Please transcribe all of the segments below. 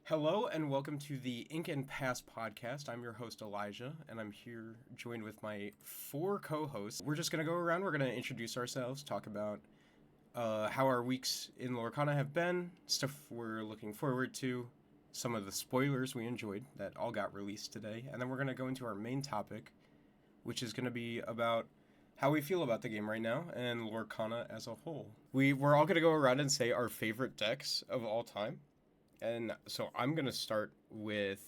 Hello and welcome to the Ink and Pass podcast. I'm your host Elijah, and I'm here joined with my four co-hosts. We're just gonna go around. We're gonna introduce ourselves, talk about how our weeks in Lorcana have been, stuff we're looking forward to, some of the spoilers we enjoyed that all got released today, and then we're gonna go into our main topic, which is gonna be about how we feel about the game right now and Lorcana as a whole. We're all gonna go around and say our favorite decks of all time. And so I'm going to start with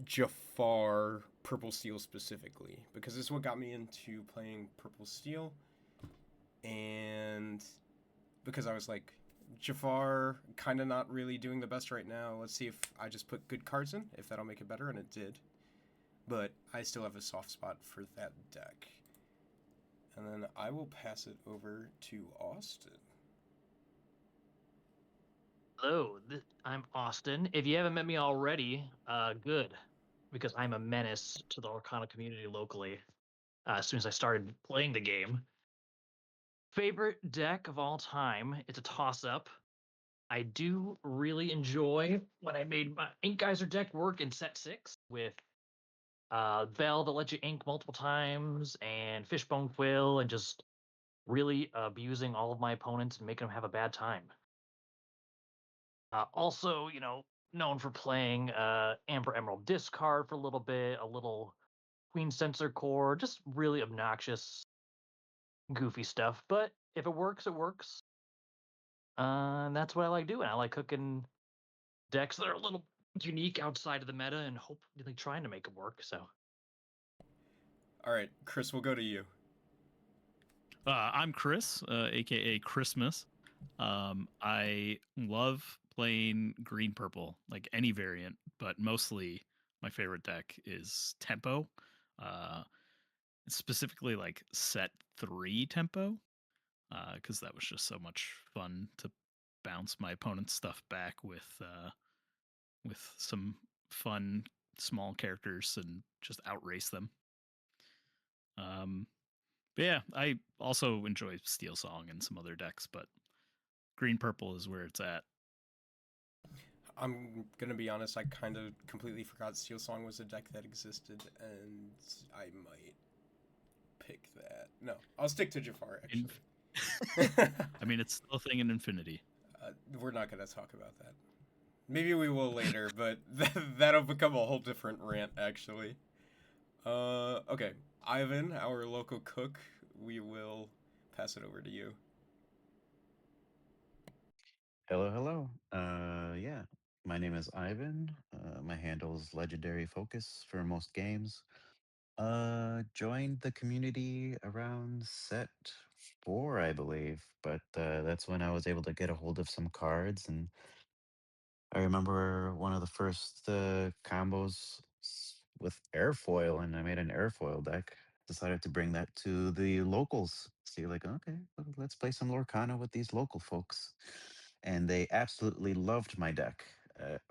Jafar Purple Steel specifically, because this is what got me into playing Purple Steel. And because I was like, Jafar kind of not really doing the best right now. Let's see if I just put good cards in, if that'll make it better, and it did. But I still have a soft spot for that deck. And then I will pass it over to Austin. Hello, I'm Austin. If you haven't met me already, good, because I'm a menace to the Lorcana community locally. As soon as I started playing the game, favorite deck of all time. It's a toss-up. I do really enjoy when I made my Ink Geyser deck work in set 6 with Bell that lets you ink multiple times and Fishbone Quill and just really abusing all of my opponents and making them have a bad time. Also, known for playing Amber Emerald Discard for a little Queen Sensor Core, just really obnoxious, goofy stuff. But if it works, it works. And that's what I like doing. I like cooking decks that are a little unique outside of the meta and hopefully trying to make them work. So, All right, Chris, we'll go to you. I'm Chris, aka Christmas. I love playing green purple, like any variant, but mostly my favorite deck is Tempo. Uh, Specifically like set 3 Tempo, because that was just so much fun to bounce my opponent's stuff back with some fun small characters and just outrace them. But yeah, I also enjoy Steel Song and some other decks, but green purple is where it's at. I'm gonna be honest, I kind of completely forgot Steel Song was a deck that existed, and I might pick that. No, I'll stick to Jafar, actually. I mean, it's still a thing in Infinity. We're not gonna talk about that. Maybe we will later, but that'll become a whole different rant, actually. Okay. Ivan, our local cook, we will pass it over to you. Hello, hello. Yeah, my name is Ivan. My handle is Legendary Focus for most games. Joined the community around set 4, I believe, but that's when I was able to get a hold of some cards, and I remember one of the first combos with airfoil, and I made an airfoil deck. Decided to bring that to the locals. See, like, okay, well, let's play some Lorcana with these local folks. And they absolutely loved my deck.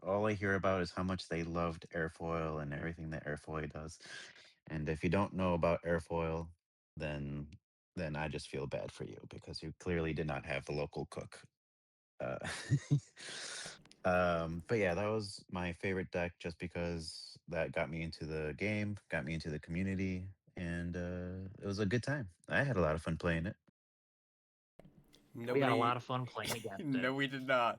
All I hear about is how much they loved airfoil and everything that airfoil does. And if you don't know about airfoil, then then I just feel bad for you because you clearly did not have the local cook. Uh, but yeah, that was my favorite deck just because that got me into the game, got me into the community, and it was a good time. I had a lot of fun playing it. we had a Nobody. lot of fun playing against it. No, we did not.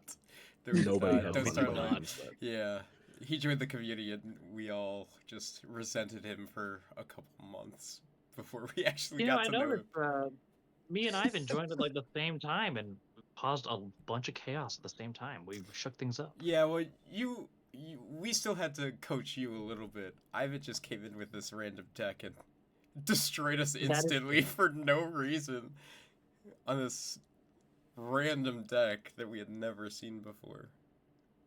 We did Nobody not. had No, Don't we fun did start playing like. not. against that. Yeah. He joined the community, and we all just resented him for a couple months before we actually got I to know him. noticed me and Ivan joined at the same time and caused a bunch of chaos at the same time. We shook things up. Yeah, well, we still had to coach you a little bit. Ivan just came in with this random deck and destroyed us That is instantly for no reason on this random deck that we had never seen before.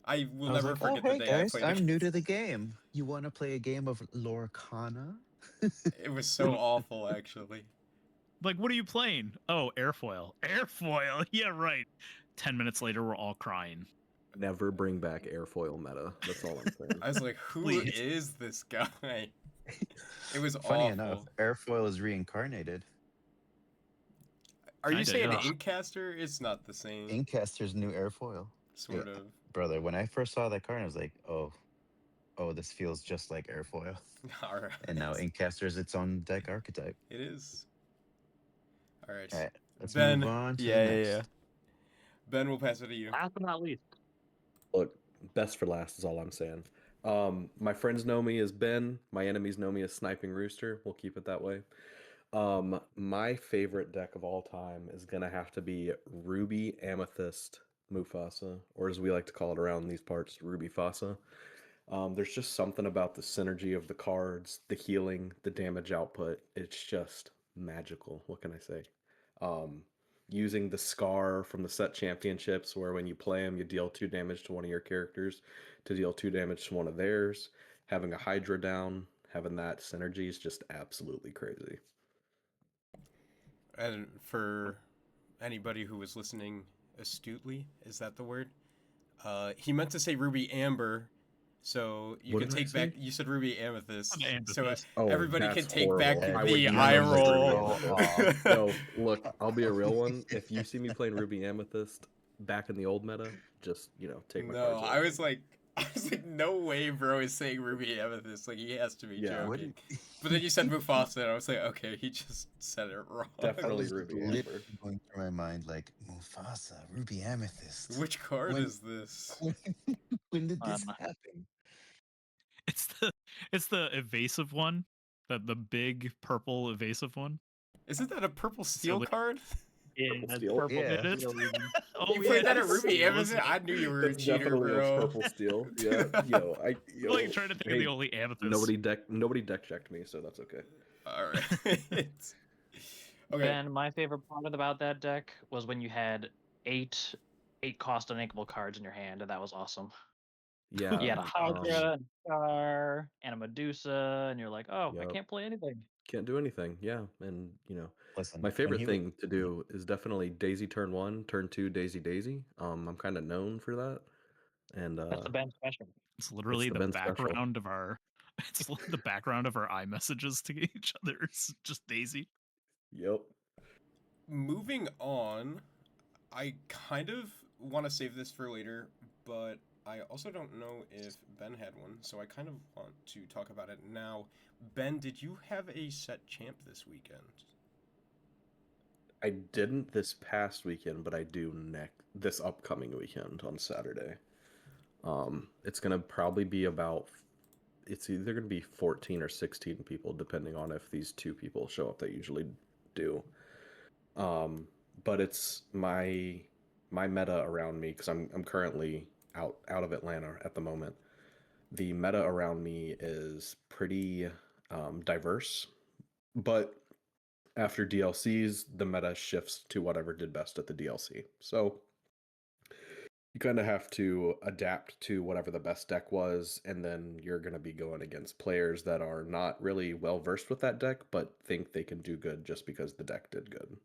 I will I was never like, "Oh, forget the hey day I guys, played I'm new against. to the game. You want to play a game of Lorcana?" It was so awful, actually. Like, what are you playing? Oh, airfoil. Airfoil. Yeah, right. 10 minutes later, we're all crying. Never bring back airfoil meta. That's all I'm saying. I was like, who Please. is this guy? It was Funny enough, awful. airfoil is reincarnated. Are you Kinda, saying yeah. Ugh. Inkcaster? It's not the same. Inkcaster's new airfoil. sort of. Brother, when I first saw that card, I was like, oh, this feels just like airfoil. All right. And now Inkcaster is its own deck archetype. It is. All right. All right, let's move Ben. on to the Yeah, next. yeah, yeah. Ben, we'll pass it to you. Last but not least, Look, best for last is all I'm saying. My friends know me as Ben. My enemies know me as Sniping Rooster. We'll keep it that way. My favorite deck of all time is gonna have to be Ruby Amethyst Mufasa, or as we like to call it around these parts, Ruby Fasa. There's just something about the synergy of the cards, the healing, the damage output. It's just magical. What can I say? Um, Using the Scar from the set championships, where when you play them, you deal 2 damage to one of your characters to deal 2 damage to one of theirs. Having a Hydra down, having that synergy is just absolutely crazy. And for anybody who was listening astutely, is that the word? He meant to say Ruby Amber, so you What can did I take say? back. You said Ruby Amethyst, An so amethyst. Oh, everybody can that's take back horrible. I the would eye never say roll. Ruby No, look, I'll be a real one. If you see me playing Ruby Amethyst back in the old meta, just, take my No, cards I away. was like, no way, bro, is saying Ruby Amethyst. Like, he has to be Yeah. What joking. did- But then you said Mufasa, and I was like, okay, he just said it wrong. I Definitely was Ruby literally Amber. going through my mind like Mufasa, Ruby Amethyst. Which card When- is this? When did this Um, happen? It's the evasive one, the big purple evasive one. Isn't that a purple steel like- card? yeah, Purple it's steel? purple. Yeah. It is. Oh, You yeah, played that it at is Ruby steel, Amethyst? isn't it? I knew you were a That's cheater, definitely bro. a purple steel. Yeah, I'm like trying to think of the only amethyst. nobody deck checked me, so that's okay. All right. Okay. Ben, my favorite part about that deck was when you had eight cost unankable cards in your hand, and that was awesome. Yeah. You had a my Hydra, and a Scar, and a Medusa, and you're like, oh, I Yup. can't play anything. Can't do anything. Yeah, and Listen, my when favorite he thing to do is definitely Daisy turn 1, turn 2 Daisy Daisy. I'm kind of known for that, and That's the Ben special. It's literally the the Ben special. background of our. It's the background of our iMessages to each other. It's just Daisy. Yep. Moving on, I kind of want to save this for later, but I also don't know if Ben had one, so I kind of want to talk about it now. Ben, did you have a set champ this weekend? I didn't this past weekend, but I do this upcoming weekend on Saturday. It's gonna probably be it's either gonna be 14 or 16 people, depending on if these 2 people show up that usually do. But it's my meta around me, because I'm currently out of Atlanta at the moment. The meta around me is pretty diverse, but after DLCs, the meta shifts to whatever did best at the DLC. So you kind of have to adapt to whatever the best deck was, and then you're going to be going against players that are not really well versed with that deck, but think they can do good just because the deck did good.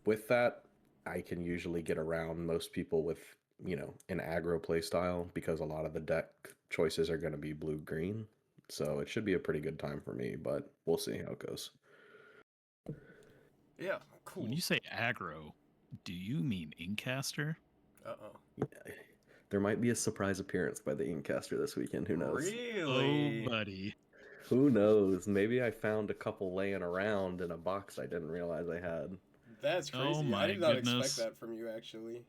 With that, I can usually get around most people with, an aggro play style, because a lot of the deck choices are going to be blue-green. So it should be a pretty good time for me, but we'll see how it goes. Yeah, cool. When you say aggro, do you mean Inkcaster? Uh-oh. There might be a surprise appearance by the Inkcaster this weekend. Who knows? Really? Oh, buddy. Who knows? Maybe I found a couple laying around in a box I didn't realize I had. That's crazy. Oh I my did not goodness. expect that from you, actually.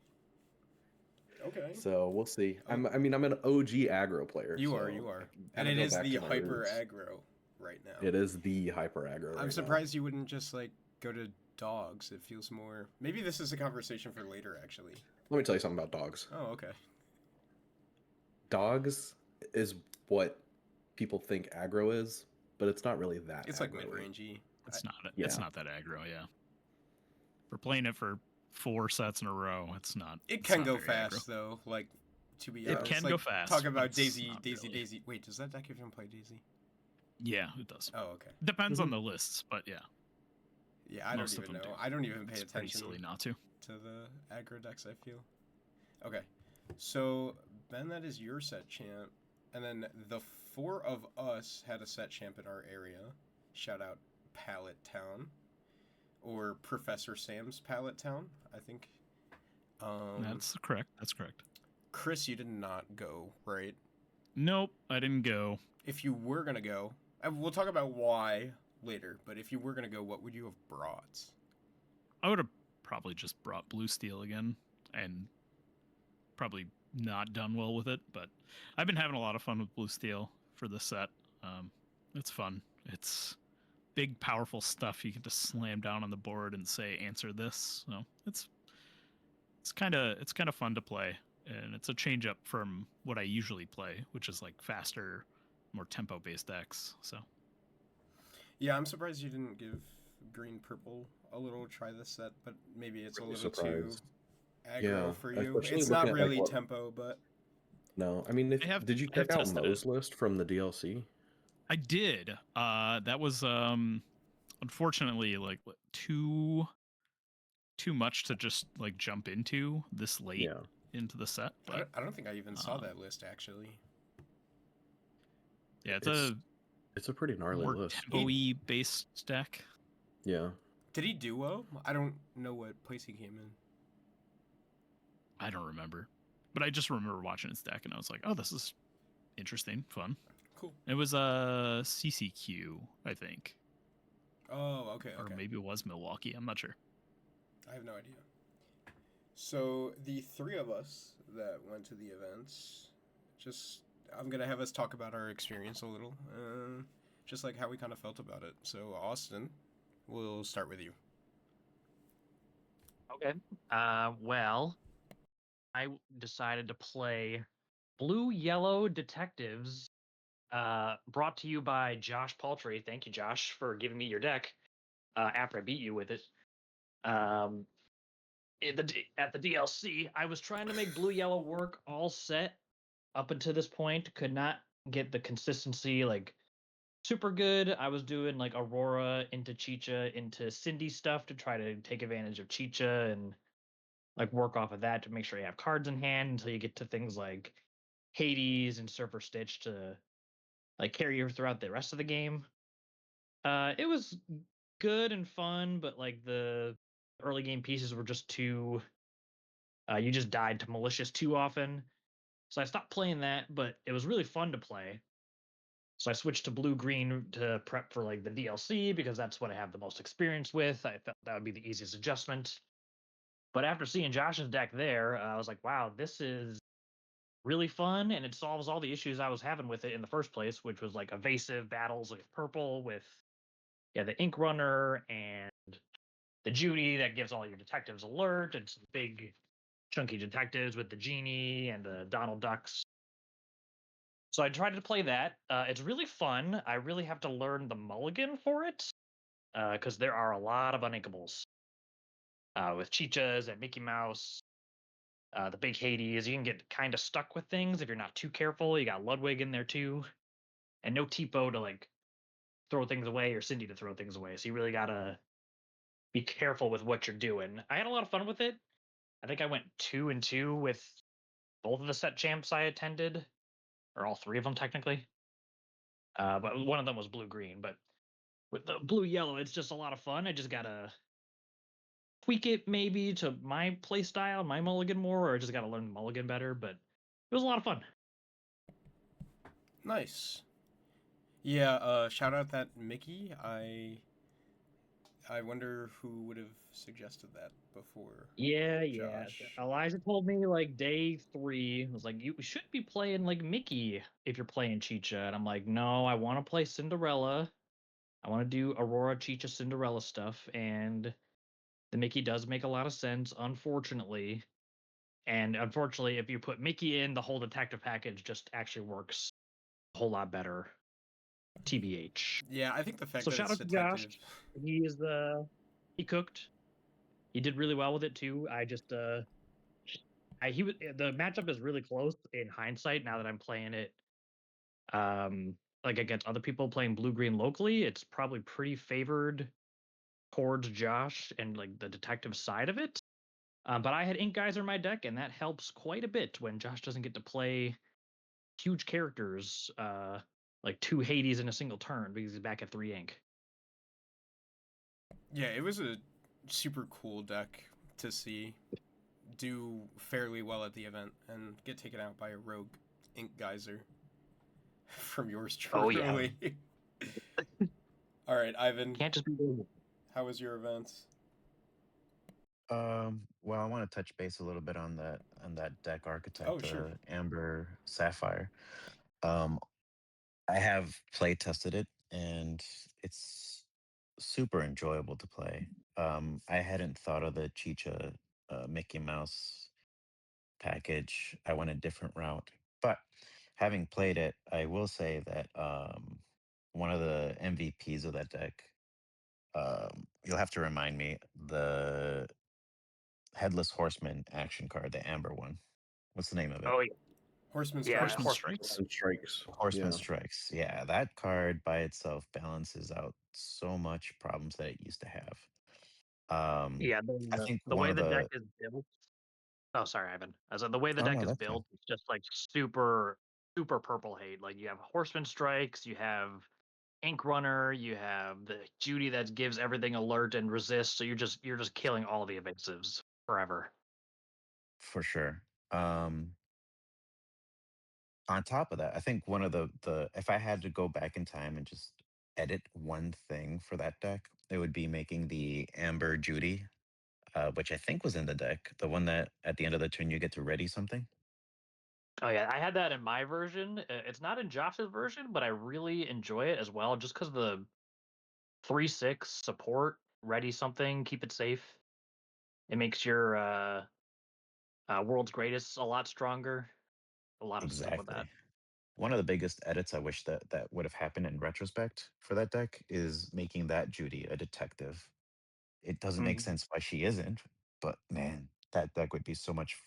Okay. So we'll see. Oh. I'm an OG aggro player. You so are. I can And kinda it go is back the to my hyper roots. aggro right now. It is the hyper aggro. I'm right now. surprised you wouldn't just, like, go to dogs. It feels more... Maybe this is a conversation for later, actually. Let me tell you something about dogs. Oh, okay. Dogs is what people think aggro is, but it's not really that. It's like aggro-y. mid-rangey. It's not. Yeah. It's not that aggro. Yeah. We're playing it for 4 sets in a row. It's not. It it's can not go very fast, aggro. though. Like, to be It honest. can like, go fast, Talk but about it's Daisy, not Daisy, really. Daisy. Wait, does that deck even play Daisy? Yeah, it does. Oh, okay. Depends on the lists, but yeah, Yeah, I Most don't of even them know. do. I don't even pay it's pretty attention silly not to. to the aggro decks, I feel. Okay. So, Ben, that is your set champ. And then the 4 of us had a set champ in our area. Shout out Pallet Town. Or Professor Sam's Pallet Town, I think. That's correct. That's correct. Chris, you did not go, right? Nope, I didn't go. If you were gonna go, we'll talk about why later. But if you were gonna go, what would you have brought? I would have probably just brought Blue Steel again and probably not done well with it, but I've been having a lot of fun with Blue Steel for this set. It's fun. It's big, powerful stuff. You can just slam down on the board and say, "Answer this." So it's kind of fun to play, and it's a change up from what I usually play, which is like faster, more tempo based decks. So Yeah, I'm surprised you didn't give green purple a little try this set, but maybe it's Really a little surprised. too aggro Yeah, for you. especially It's looking not at, like, really what- tempo, but No, I mean, I have- did you I have check out tested it. Mo's list from the DLC? I did. That was unfortunately like too much to just like jump into this late Yeah. into the set. But I don't think I even saw um, that list actually. yeah, It's a pretty gnarly more list. tempo-y based deck. Yeah. Did he do well? I don't know what place he came in. I don't remember, but I just remember watching his deck and I was like, oh, this is interesting, fun. Cool. It was CCQ, I think, Oh, okay, or okay. maybe it was Milwaukee. I'm not sure. I have no idea. So the three of us that went to the events, I'm gonna have us talk about our experience a little, just like how we kind of felt about it. So Austin, we'll start with you. Okay. Well, I decided to play Blue Yellow Detectives, brought to you by Josh Paltry. Thank you, Josh, for giving me your deck after I beat you with it. At the DLC, I was trying to make Blue Yellow work all set up until this point. Could not get the consistency like super good. I was doing like Aurora into Chicha into Cindy stuff to try to take advantage of Chicha and like work off of that to make sure you have cards in hand until you get to things like Hades and Surfer Stitch to like carry you throughout the rest of the game. It was good and fun, but like the early game pieces were just too. You just died to malicious too often, so I stopped playing that. But it was really fun to play. So I switched to blue green to prep for like the DLC because that's what I have the most experience with. I thought that would be the easiest adjustment. But after seeing Josh's deck there, I was like, wow, this is really fun, and it solves all the issues I was having with it in the first place, which was like evasive battles with purple, with the Ink Runner and the Judy that gives all your detectives alert, and some big chunky detectives with the Genie and the Donald Ducks. So I tried to play that. It's really fun. I really have to learn the mulligan for it because there are a lot of uninkables with Chichas and Mickey Mouse. The big Hades, you can get kind of stuck with things if you're not too careful. You got Ludwig in there too, and no Tipo to like throw things away or Cindy to throw things away. So you really gotta be careful with what you're doing. I had a lot of fun with it. I think I went 2-2 with both of the set champs I attended, or all three of them technically. But one of them was blue green. But with the blue yellow, it's just a lot of fun. I just gotta tweak it maybe to my play style, my mulligan more, or I just gotta learn the mulligan better. But it was a lot of fun. Nice. Yeah. Shout out that Mickey. I wonder who would have suggested that before. Yeah. Josh. Elijah told me like day 3 was like, you should be playing like Mickey if you're playing Chicha, and I'm like, no, I want to play Cinderella. I want to do Aurora, Chicha, Cinderella stuff, and the Mickey does make a lot of sense, unfortunately. And unfortunately, if you put Mickey in, the whole detective package just actually works a whole lot better. TBH. Yeah, I think the fact So that shout it's out to Josh. detective. He cooked. He did really well with it too. The matchup is really close in hindsight now that I'm playing it like against other people playing blue green locally. It's probably pretty favored towards Josh and like the detective side of it. But I had Ink Geyser in my deck, and that helps quite a bit when Josh doesn't get to play huge characters like 2 Hades in a single turn because he's back at 3 ink. Yeah, it was a super cool deck to see do fairly well at the event and get taken out by a rogue ink geyser from yours Oh, yeah. truly. All right, Ivan, Can't just be. how was your event? Well, I want to touch base a little bit on that deck archetype, Oh, sure. the Amber Sapphire. Um, I have play tested it, and it's super enjoyable to play. I hadn't thought of the Chicha Mickey Mouse package. I went a different route, but having played it, I will say that one of the MVPs of that deck. You'll have to remind me the Headless Horseman action card, the amber one. What's the name of it? Oh, yeah. Horseman Yeah, Strikes. Horseman Horseman. Strikes. And strikes. Horseman Yeah. Strikes. Yeah, that card by itself balances out so much problems that it used to have. Yeah, I think the one way of the deck the is built. Oh, sorry, Ivan. As in, the way the oh deck no, is that's fine. built, it's just like super, super purple hate. Like you have Horseman Strikes, you have Ink Runner, you have the Judy that gives everything alert and resist. So you're just killing all the evasives forever. For sure. On top of that, I think one of the if I had to go back in time and just edit one thing for that deck, it would be making the Amber Judy, which I think was in the deck, the one that at the end of the turn you get to ready something. Oh yeah, I had that in my version. It's not in Josh's version, but I really enjoy it as well, just because the 3/6 support, ready something, keep it safe. It makes your world's greatest a lot stronger. A lot of stuff with that. Exactly. One of the biggest edits I wish that would have happened in retrospect for that deck is making that Judy a detective. It doesn't make Mhm. sense why she isn't, but man, that deck would be so much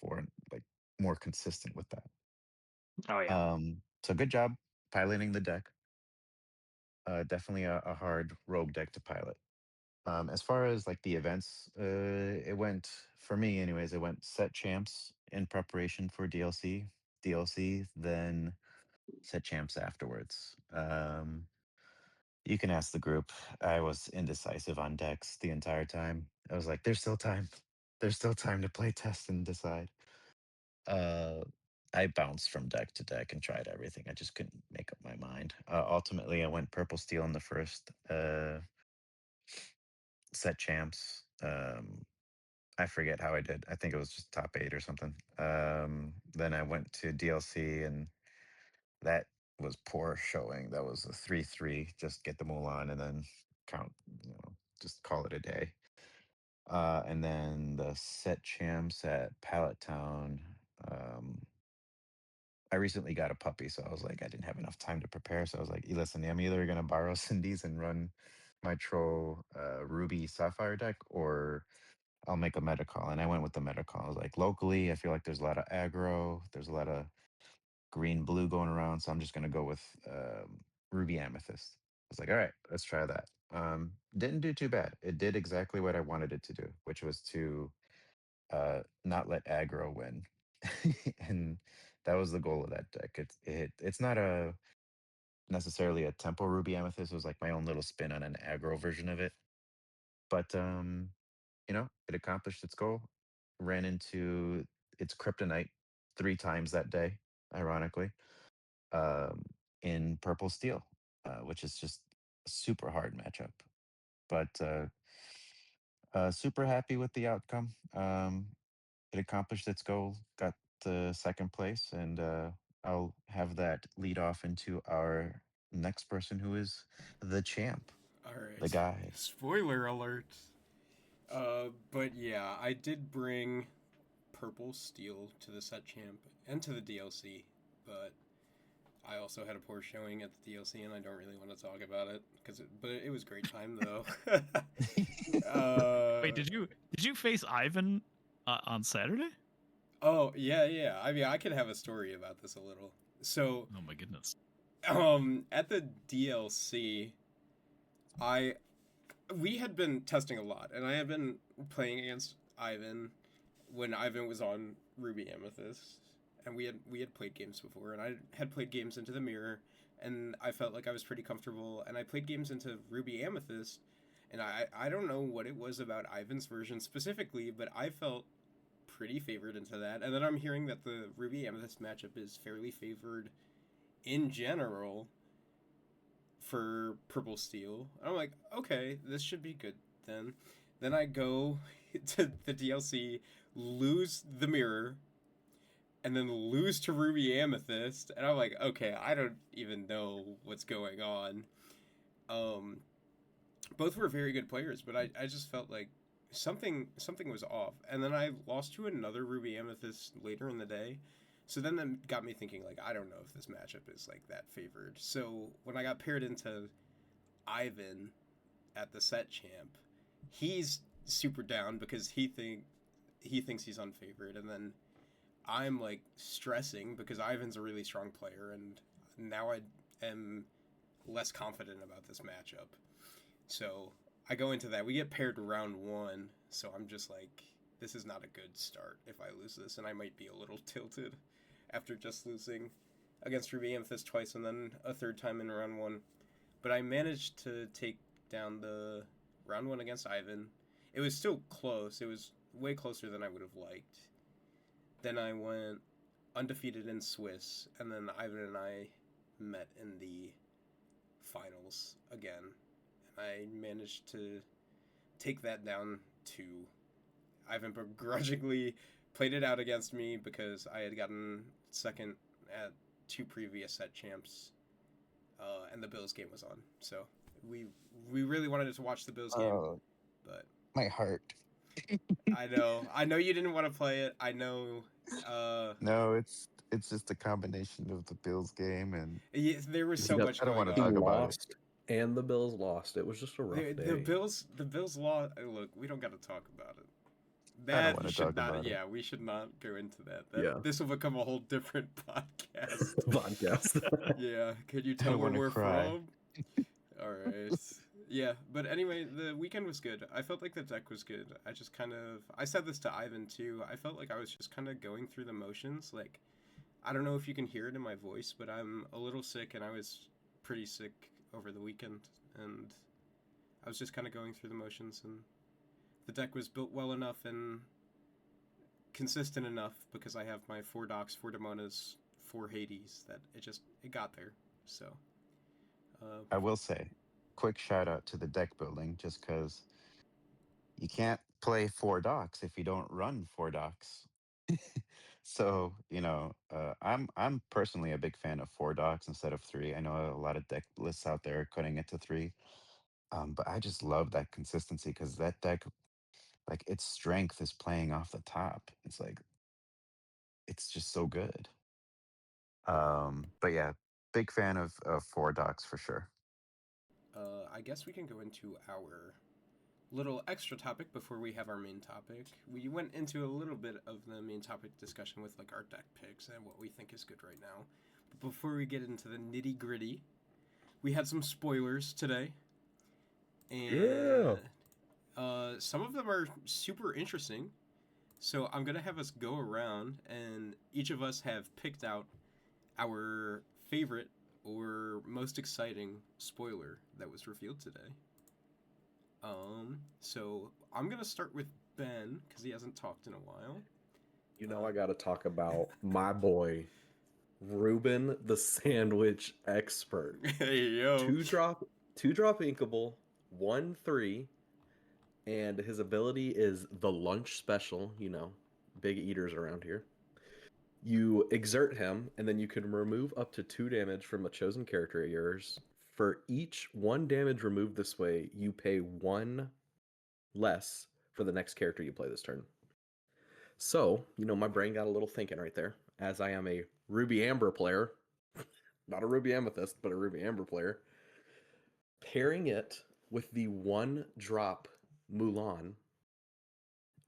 like more consistent with that. Oh yeah. So good job piloting the deck. Definitely a hard rogue deck to pilot. As far as like the events, it went for me anyways. It went set champs in preparation for DLC, then set champs afterwards. You can ask the group. I was indecisive on decks the entire time. I was like, "There's still time. There's still time to play test and decide." Uh, I bounced from deck to deck and tried everything. I just couldn't make up my mind. Ultimately, I went purple steel in the first set champs. I forget how I did. I think it was just top 8 or something. Then I went to DLC, and that was poor showing. That was a 3-3. Just get the Mulan and then count, just call it a day. And then the set champs at Pallet Town. Um, I recently got a puppy, so I was like, I didn't have enough time to prepare. So I was like, listen, I'm either gonna borrow Cindy's and run my troll Ruby Sapphire deck, or I'll make a meta call. And I went with the meta call. I was like, locally, I feel like there's a lot of aggro. There's a lot of green blue going around. So I'm just going to go with Ruby Amethyst. I was like, all right, let's try that. Didn't do too bad. It did exactly what I wanted it to do, which was to not let aggro win. And that was the goal of that deck. It's not a necessarily a tempo Ruby Amethyst. It was like my own little spin on an aggro version of it. But it accomplished its goal. Ran into its kryptonite 3 times that day, ironically, um, in purple steel, which is just a super hard matchup. But super happy with the outcome. It accomplished its goal, got the second place, and I'll have that lead off into our next person, who is the champ, All the right. guy. Spoiler alert. But yeah, I did bring Purple Steel to the set champ and to the DLC, but I also had a poor showing at the DLC, and I don't really want to talk about it but it was great time though. Wait, did you face Ivan on Saturday? Oh yeah, yeah. I mean, I could have a story about this a little. So, Oh my goodness. at the DLC, I we had been testing a lot, and I had been playing against Ivan when Ivan was on Ruby Amethyst, and we had played games before, and I had played games into the mirror, and I felt like I was pretty comfortable, and I played games into Ruby Amethyst, and I don't know what it was about Ivan's version specifically, but I felt pretty favored into that. And then I'm hearing that the Ruby Amethyst matchup is fairly favored in general for Purple Steel. I'm like, okay, this should be good then. Then I go to the DLC, lose the mirror, and then lose to Ruby Amethyst, and I'm like, okay, I don't even know what's going on. Um, both were very good players, but I just felt like something was off. And then I lost to another Ruby Amethyst later in the day. So then that got me thinking, like, I don't know if this matchup is like that favored. So when I got paired into Ivan at the set champ, he's super down because he thinks he's unfavored, and then I'm like stressing because Ivan's a really strong player, and now I am less confident about this matchup. So I go into that. We get paired round one, so I'm just like, this is not a good start if I lose this, and I might be a little tilted after just losing against Ruby Amethyst twice and then a third time in round one. But I managed to take down the round one against Ivan. It was still close. It was way closer than I would have liked. Then I went undefeated in Swiss, and then Ivan and I met in the finals again. And I managed to take that down to Ivan begrudgingly played it out against me because I had gotten second at 2 previous set champs, and the Bills game was on. So we really wanted to watch the Bills game, but my heart. I know you didn't want to play it. I know. No, it's just a combination of the Bills game and Yeah, there was so Yep. much I don't going want to He on. talk about it. lost, and the Bills lost. It was just a rough day. The Bills lost. Look, we don't got to talk about it. I don't That wanna should talk not. about it. Yeah, we should not go into that. Yeah. This will become a whole different podcast. Podcast. Yeah, could you I tell where wanna we're cry. from? All right. Yeah, but anyway, the weekend was good. I felt like the deck was good. I just kind of I said this to Ivan too. I felt like I was just kind of going through the motions. Like, I don't know if you can hear it in my voice, but I'm a little sick, and I was pretty sick over the weekend, and I was just kind of going through the motions, and the deck was built well enough and consistent enough because I have my 4 Docs, 4 Demonas, 4 Hades that it got there. So I will say, quick shout out to the deck building, just because you can't play 4 docs if you don't run 4 docs. So I'm personally a big fan of 4 docs instead of 3. I know a lot of deck lists out there are cutting it to 3, but I just love that consistency because that deck, like its strength is playing off the top. It's like it's just so good. But yeah, big fan of 4 docs for sure. I guess we can go into our little extra topic before we have our main topic. We went into a little bit of the main topic discussion with like our deck picks and what we think is good right now. But before we get into the nitty gritty, we had some spoilers today, and some of them are super interesting. So I'm gonna have us go around, and each of us have picked out our favorite or most exciting spoiler that was revealed today. So I'm gonna start with Ben because he hasn't talked in a while. You know, I got to talk about my boy, Ruben the Sandwich Expert. Hey yo. 2-drop inkable, 1/3, and his ability is the lunch special. You know, big eaters around here. You exert him, and then you can remove up to 2 damage from a chosen character of yours. For each 1 damage removed this way, you pay 1 less for the next character you play this turn. So, my brain got a little thinking right there, as I am a Ruby Amber player, not a Ruby Amethyst, but a Ruby Amber player. Pairing it with the 1-drop Mulan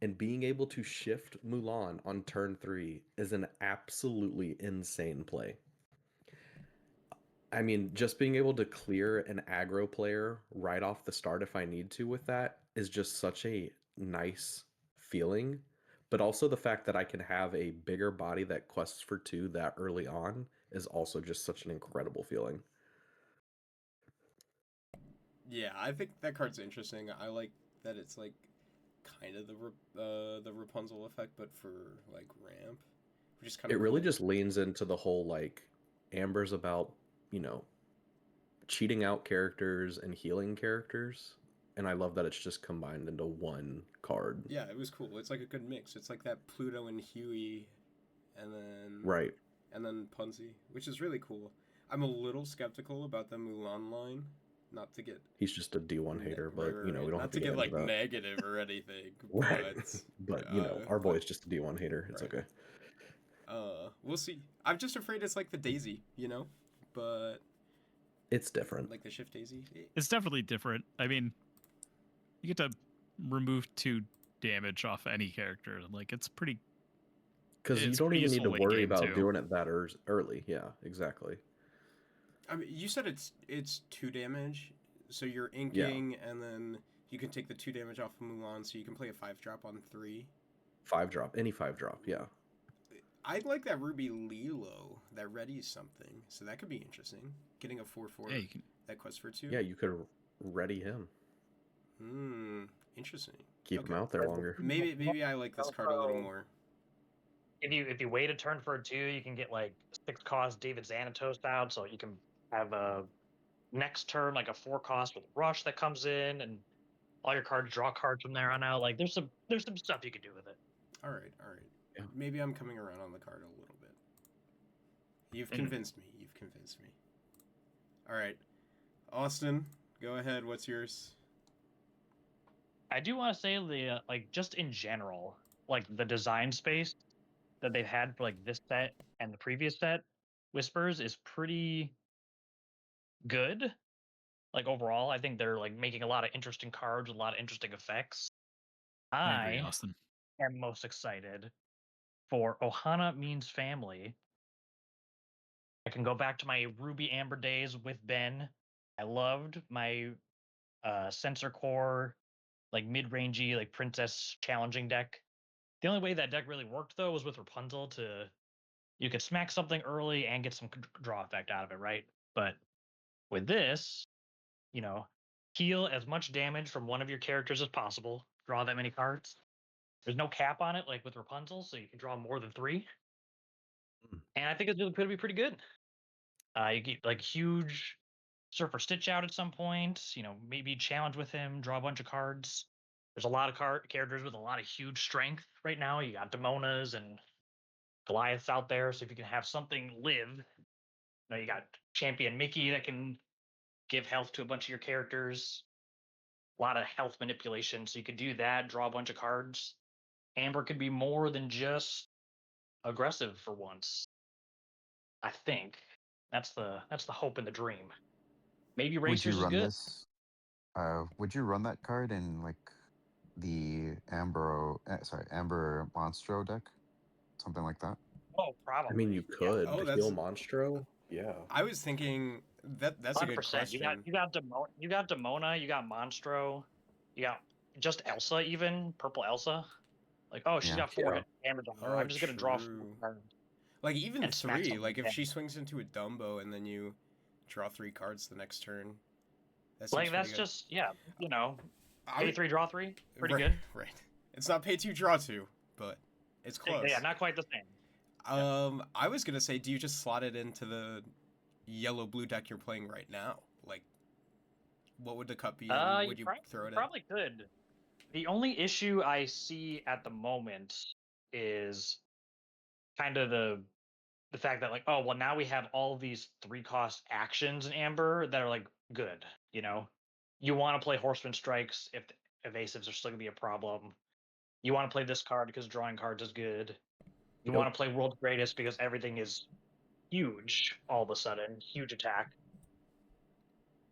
and being able to shift Mulan on turn 3 is an absolutely insane play. I mean, just being able to clear an aggro player right off the start if I need to with that is just such a nice feeling. But also the fact that I can have a bigger body that quests for 2 that early on is also just such an incredible feeling. Yeah, I think that card's interesting. I like that it's like kind of the Rapunzel effect, but for like ramp, which is kind It of really cool. just leans into the whole like Amber's about, you know, cheating out characters and healing characters. And I love that it's just combined into one card. Yeah, it was cool. It's like a good mix. It's like that Pluto and Huey, and Right. then Punzi, which is really cool. I'm a little skeptical about the Mulan line, not to get He's just a D1 hater, but you know, we don't not have to to get get into like that. negative or anything, Right. but But you know, our but boy's just a D1 hater. It's right. okay. We'll see. I'm just afraid it's like the Daisy, you know, but It's different. like the Shift Daisy. It's definitely different. I mean, you get to remove 2 damage off any character. Like, it's pretty. Because you It's don't even need to useful late worry game, about too. doing it that early. Yeah, exactly. I mean, you said it's 2 damage, so you're Yeah. inking, and then you can take the 2 damage off of Mulan, so you can play a 5-drop on 3. 5-drop, any 5-drop, yeah. I like that Ruby Lilo that readies something, so that could be interesting. Getting a 4/4 Yeah, you can. that quest for 2. Yeah, you could ready him. Interesting. Keep him Okay. out there longer. Maybe I like this card a little more. If you wait a turn for a 2, you can get like 6-cost David Xanatos out, so you can have a next turn like a 4-cost with Rush that comes in, and all your cards draw cards from there on out. Like there's some stuff you can do with it. All right. Yeah. Maybe I'm coming around on the card a little bit. You've convinced me. All right, Austin, go ahead. What's yours? I do want to say the like just in general, like the design space that they've had for like this set and the previous set, Whispers is pretty good. Like overall, I think they're like making a lot of interesting cards, a lot of interesting effects. I agree, I Austin. am most excited for Ohana Means Family. I can go back to my Ruby Amber days with Ben. I loved my Sensor Core, like mid-rangey, like Princess challenging deck. The only way that deck really worked though was with Rapunzel. You could smack something early and get some draw effect out of it, right? But with this, you know, heal as much damage from one of your characters as possible. Draw that many cards. There's no cap on it, like with Rapunzel, so you can draw more than 3. And I think it's going to be pretty good. You get like huge Surfer Stitch out at some point. You know, maybe challenge with him, draw a bunch of cards. There's a lot of characters with a lot of huge strength right now. You got Demonas and Goliaths out there, so if you can have something live, you got Champion Mickey that can give health to a bunch of your characters. A lot of health manipulation, so you could do that, draw a bunch of cards. Amber could be more than just aggressive for once. I think that's the hope and the dream. Maybe Would you Racers is run good. this? Would you run that card in like the Amber Monstro deck, something like that? Oh, I mean, probably. you Yeah, could. Oh, The that's. heal Monstro? Yeah. I was thinking that's a good 100%. question. You got Demona, you got Monstro, you got just Elsa, even purple Elsa. Like, oh, she's Yeah. got 4 Yeah. damage on her. Oh, I'm just gonna draw 4 true. cards Like even and smack 3. something Like if down. she swings into a Dumbo and then you draw 3 cards the next turn. That seems Like that's pretty good. just you know, I pay 3, draw 3, pretty right, good. Right. It's not pay 2, draw 2, but it's close. Yeah, not quite the same. I was gonna say, do you just slot it into the yellow-blue deck you're playing right now? Like, what would the cut be, and would you throw it in? Probably could. The only issue I see at the moment is kind of the fact that like, oh well, now we have all these 3-cost actions in Amber that are like good. You know, you want to play Horseman Strikes if the evasives are still gonna be a problem. You want to play this card because drawing cards is good. You want to play World's Greatest because everything is huge all of a sudden, huge attack.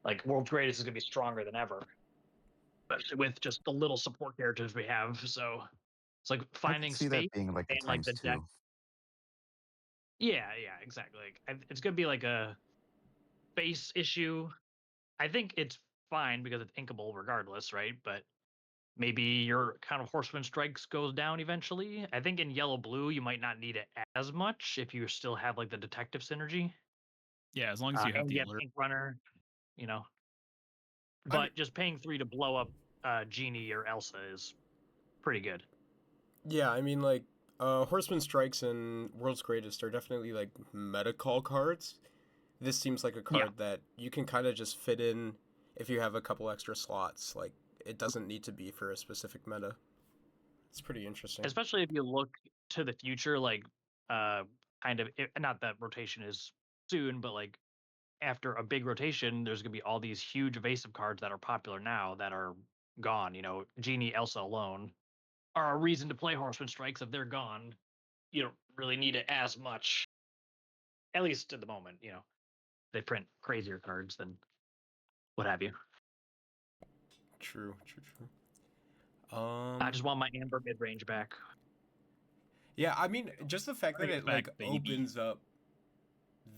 Like World's Greatest is gonna be stronger than ever, especially with just the little support characters we have. So it's like I could finding see space that being like a and like the deck. ×2. Yeah, exactly. Like, it's gonna be like a base issue. I think it's fine because it's inkable regardless, right? But maybe your kind of Horseman Strikes goes down eventually. I think in yellow blue you might not need it as much if you still have like the detective synergy. Yeah, as long as you have And the you have alert. Ink Runner, you know. I mean- But just paying 3 to blow up Genie or Elsa is pretty good. Yeah, I mean, like, Horseman Strikes and World's Greatest are definitely, like, meta call cards. This seems like a Yeah. card that you can kind of just fit in if you have a couple extra slots. Like, it doesn't need to be for a specific meta. It's pretty interesting. Especially if you look to the future, like kind of not that rotation is soon, but like after a big rotation, there's gonna be all these huge evasive cards that are popular now that are gone. You know, Genie, Elsa alone are a reason to play Horseman Strikes. If they're gone, you don't really need it as much. At least at the moment, you know, they print crazier cards than what have you. True. I just want my Amber mid range back. Yeah, I mean, just the fact that Bring it it, like, back, baby. opens up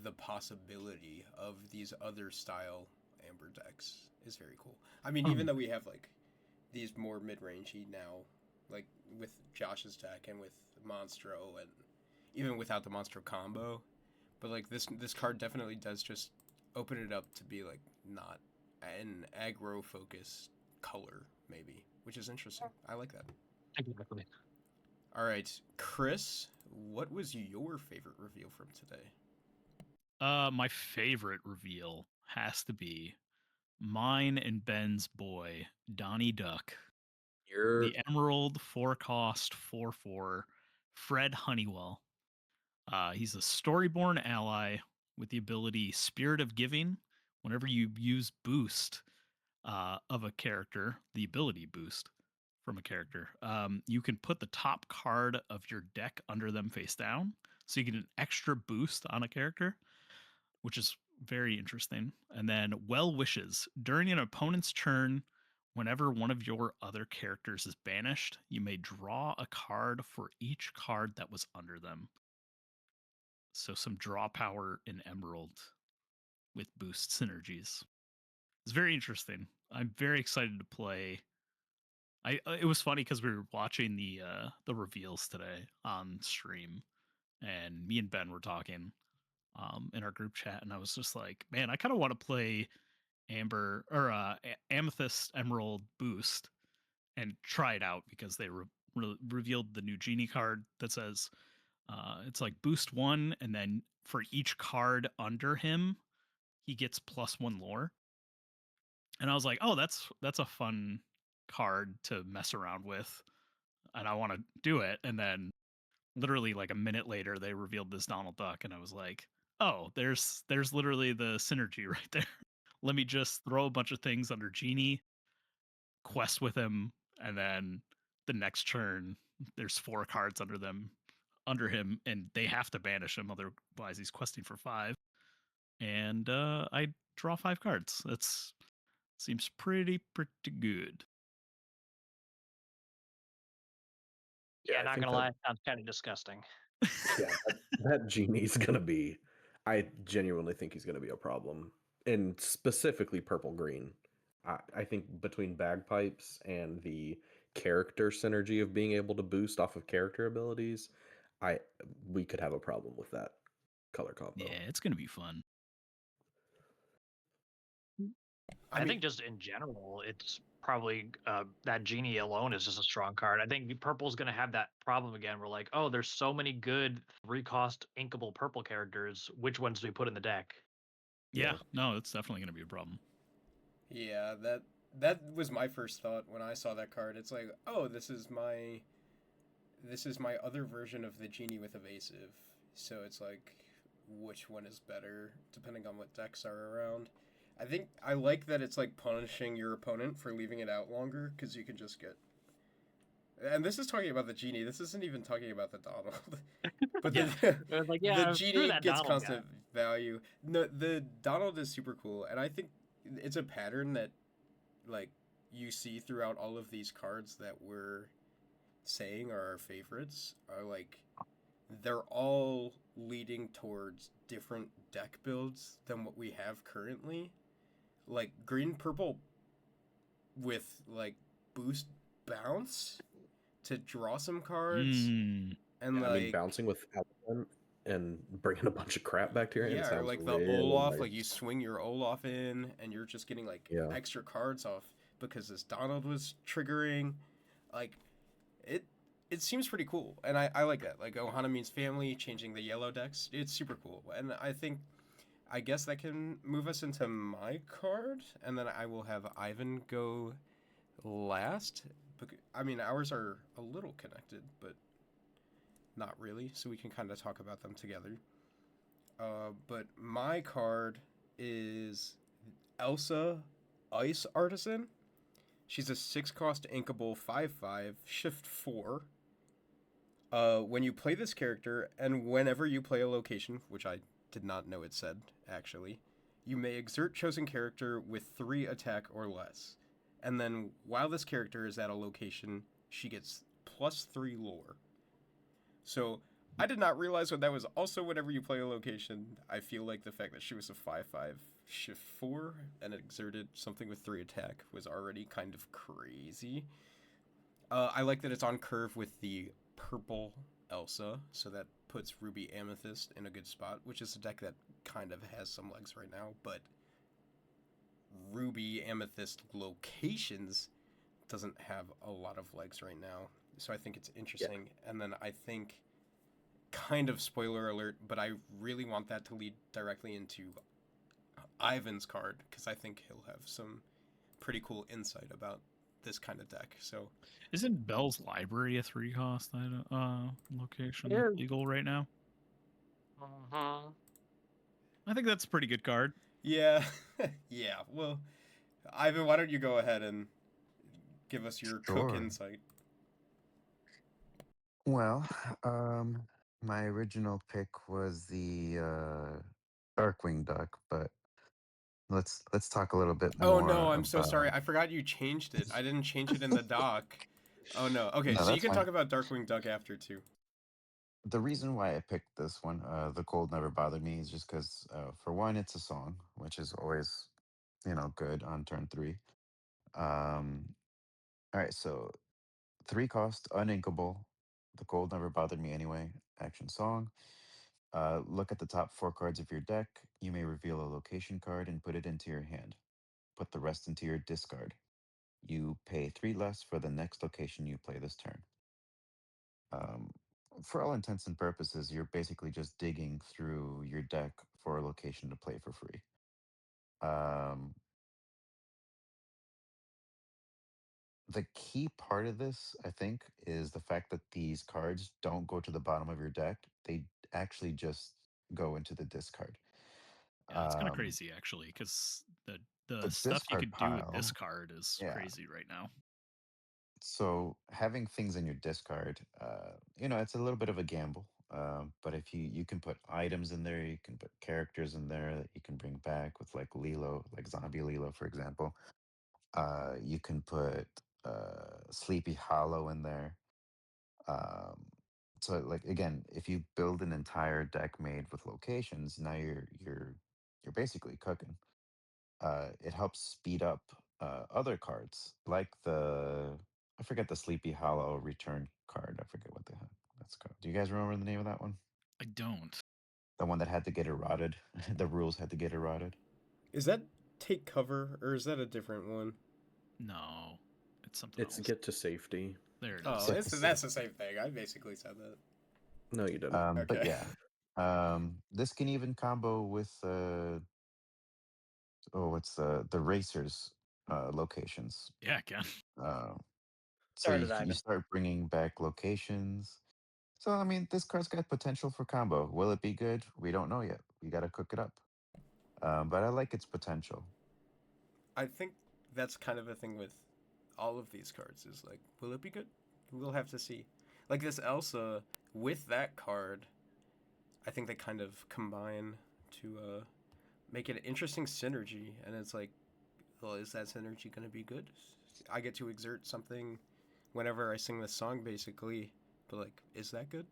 the possibility of these other style Amber decks is very cool. I mean, even though we have, like, these more mid-rangey now, like, with Josh's deck and with Monstro, and even without the Monstro combo, but, like, this card definitely does just open it up to be, like, not an aggro-focused color, maybe, which is interesting. I like that. Exactly. All right, Chris, what was your favorite reveal from today? My favorite reveal has to be mine and Ben's boy, Donnie Duck. You're The Emerald 4-cost 4/4 Fred Honeywell. He's a Storyborn ally with the ability Spirit of Giving. Whenever you use boost of a character, the ability boost from a character, you can put the top card of your deck under them face down. So you get an extra boost on a character, which is very interesting. And then Well Wishes. During an opponent's turn, whenever one of your other characters is banished, you may draw a card for each card that was under them. So some draw power in Emerald with boost synergies. It's very interesting. I'm very excited to play. It was funny because we were watching the reveals today on stream, and me and Ben were talking in our group chat, and I was just like, man, I kind of want to play Amber or Amethyst Emerald Boost and try it out because they revealed the new Genie card that says it's like boost 1, and then for each card under him, he gets +1 lore. And I was like, oh, that's a fun card to mess around with, and I want to do it. And then literally like a minute later, they revealed this Donald Duck, and I was like, oh, there's literally the synergy right there. Let me just throw a bunch of things under Genie, quest with him, and then the next turn there's 4 cards under him, and they have to banish him, otherwise he's questing for 5. And I draw 5 cards. That's seems pretty good. Yeah, I not think gonna lie, it sounds kind of disgusting. yeah, that Genie's gonna be. I genuinely think he's gonna be a problem, and specifically purple green. I think between bagpipes and the character synergy of being able to boost off of character abilities, we could have a problem with that color combo. Yeah, it's gonna be fun. I mean, think just in general, it's probably that Genie alone is just a strong card. I think purple's going to have that problem again. We're like, oh, there's so many good 3-cost inkable purple characters. Which ones do we put in the deck? Yeah, no, it's definitely gonna be a problem. yeah, that was my first thought when I saw that card. It's like, oh, this is my other version of the Genie with evasive. So it's like, which one is better depending on what decks are around. I think I like that it's like punishing your opponent for leaving it out longer because you can just get. And this is talking about the Genie. This isn't even talking about the Donald. But Yeah. the, It was like, the yeah, screw Genie that gets Donald constant value. No, the Donald is super cool, and I think it's a pattern that, like, you see throughout all of these cards that we're saying are our favorites. Are like, they're all leading towards different deck builds than what we have currently. Like green purple with like boost bounce to draw some cards and Yeah, like I mean, bouncing with Element and bringing a bunch of crap back to your hand yeah, or sounds like the really Olaf, nice. like you swing your Olaf in and you're just getting like Yeah. extra cards off because this Donald was triggering. Like it seems pretty cool, and I like that. Like Ohana means family, changing the yellow decks. It's super cool, and I guess that can move us into my card, and then I will have Ivan go last. I mean, ours are a little connected, but not really, so we can kind of talk about them together. But my card is Elsa Ice Artisan. She's a 6-cost inkable 5/5 shift 4. When you play this character, and whenever you play a location, which I did not know it said, actually, you may exert chosen character with 3 attack or less. And then while this character is at a location, she gets +3 lore. So I did not realize that was also whenever you play a location. I feel like the fact that she was a 5/5 shift 4 and exerted something with 3 attack was already kind of crazy. I like that it's on curve with the purple Elsa, so that puts Ruby Amethyst in a good spot, which is a deck that kind of has some legs right now, but Ruby Amethyst locations doesn't have a lot of legs right now. So I think it's interesting. Yeah. And then I think, kind of spoiler alert, but I really want that to lead directly into Ivan's card, because I think he'll have some pretty cool insight about this kind of deck. So isn't Bell's Library a 3-cost location legal right now? I think that's a pretty good card. Yeah. Yeah. Well, Ivan, why don't you go ahead and give us your cook insight? Well, my original pick was the Darkwing Duck, but let's talk a little bit more. Oh no, I'm so sorry. I forgot you changed it. I didn't change it in the doc. Oh no. Okay, no, so you can talk about Darkwing Duck after too. The reason why I picked this one, The Cold Never Bothered Me, is just because, for one, it's a song, which is always, good on turn 3. All right, so 3-cost, uninkable. The Cold Never Bothered Me Anyway, action song. Look at the top 4 cards of your deck. You may reveal a location card and put it into your hand. Put the rest into your discard. You pay 3 less for the next location you play this turn. For all intents and purposes, you're basically just digging through your deck for a location to play for free. The key part of this, I think, is the fact that these cards don't go to the bottom of your deck. They actually just go into the discard. Yeah, it's kind of crazy, actually, because the stuff you could do with this card is crazy right now. So having things in your discard, it's a little bit of a gamble. But if you can put items in there, you can put characters in there that you can bring back with like Lilo, like Zombie Lilo, for example. You can put Sleepy Hollow in there. So like again, if you build an entire deck made with locations, now you're basically cooking. It helps speed up other cards, like I forget the Sleepy Hollow return card. I forget what the heck that's called. Do you guys remember the name of that one? I don't. The one that had to get eroded. The rules had to get eroded. Is that Take Cover, or is that a different one? No, it's something else. It's Get to Safety. There it is. Oh, that's the same thing. I basically said that. No, you didn't. Okay. But yeah, this can even combo with what's the racers locations. Yeah, it can. So you start bringing back locations. So I mean, this card's got potential for combo. Will it be good? We don't know yet. We got to cook it up. But I like its potential. I think that's kind of a thing with all of these cards. Is like, will it be good? We'll have to see. Like this Elsa with that card, I think they kind of combine to make it an interesting synergy. And it's like, well, is that synergy going to be good? I get to exert something whenever I sing this song, basically. But like, is that good?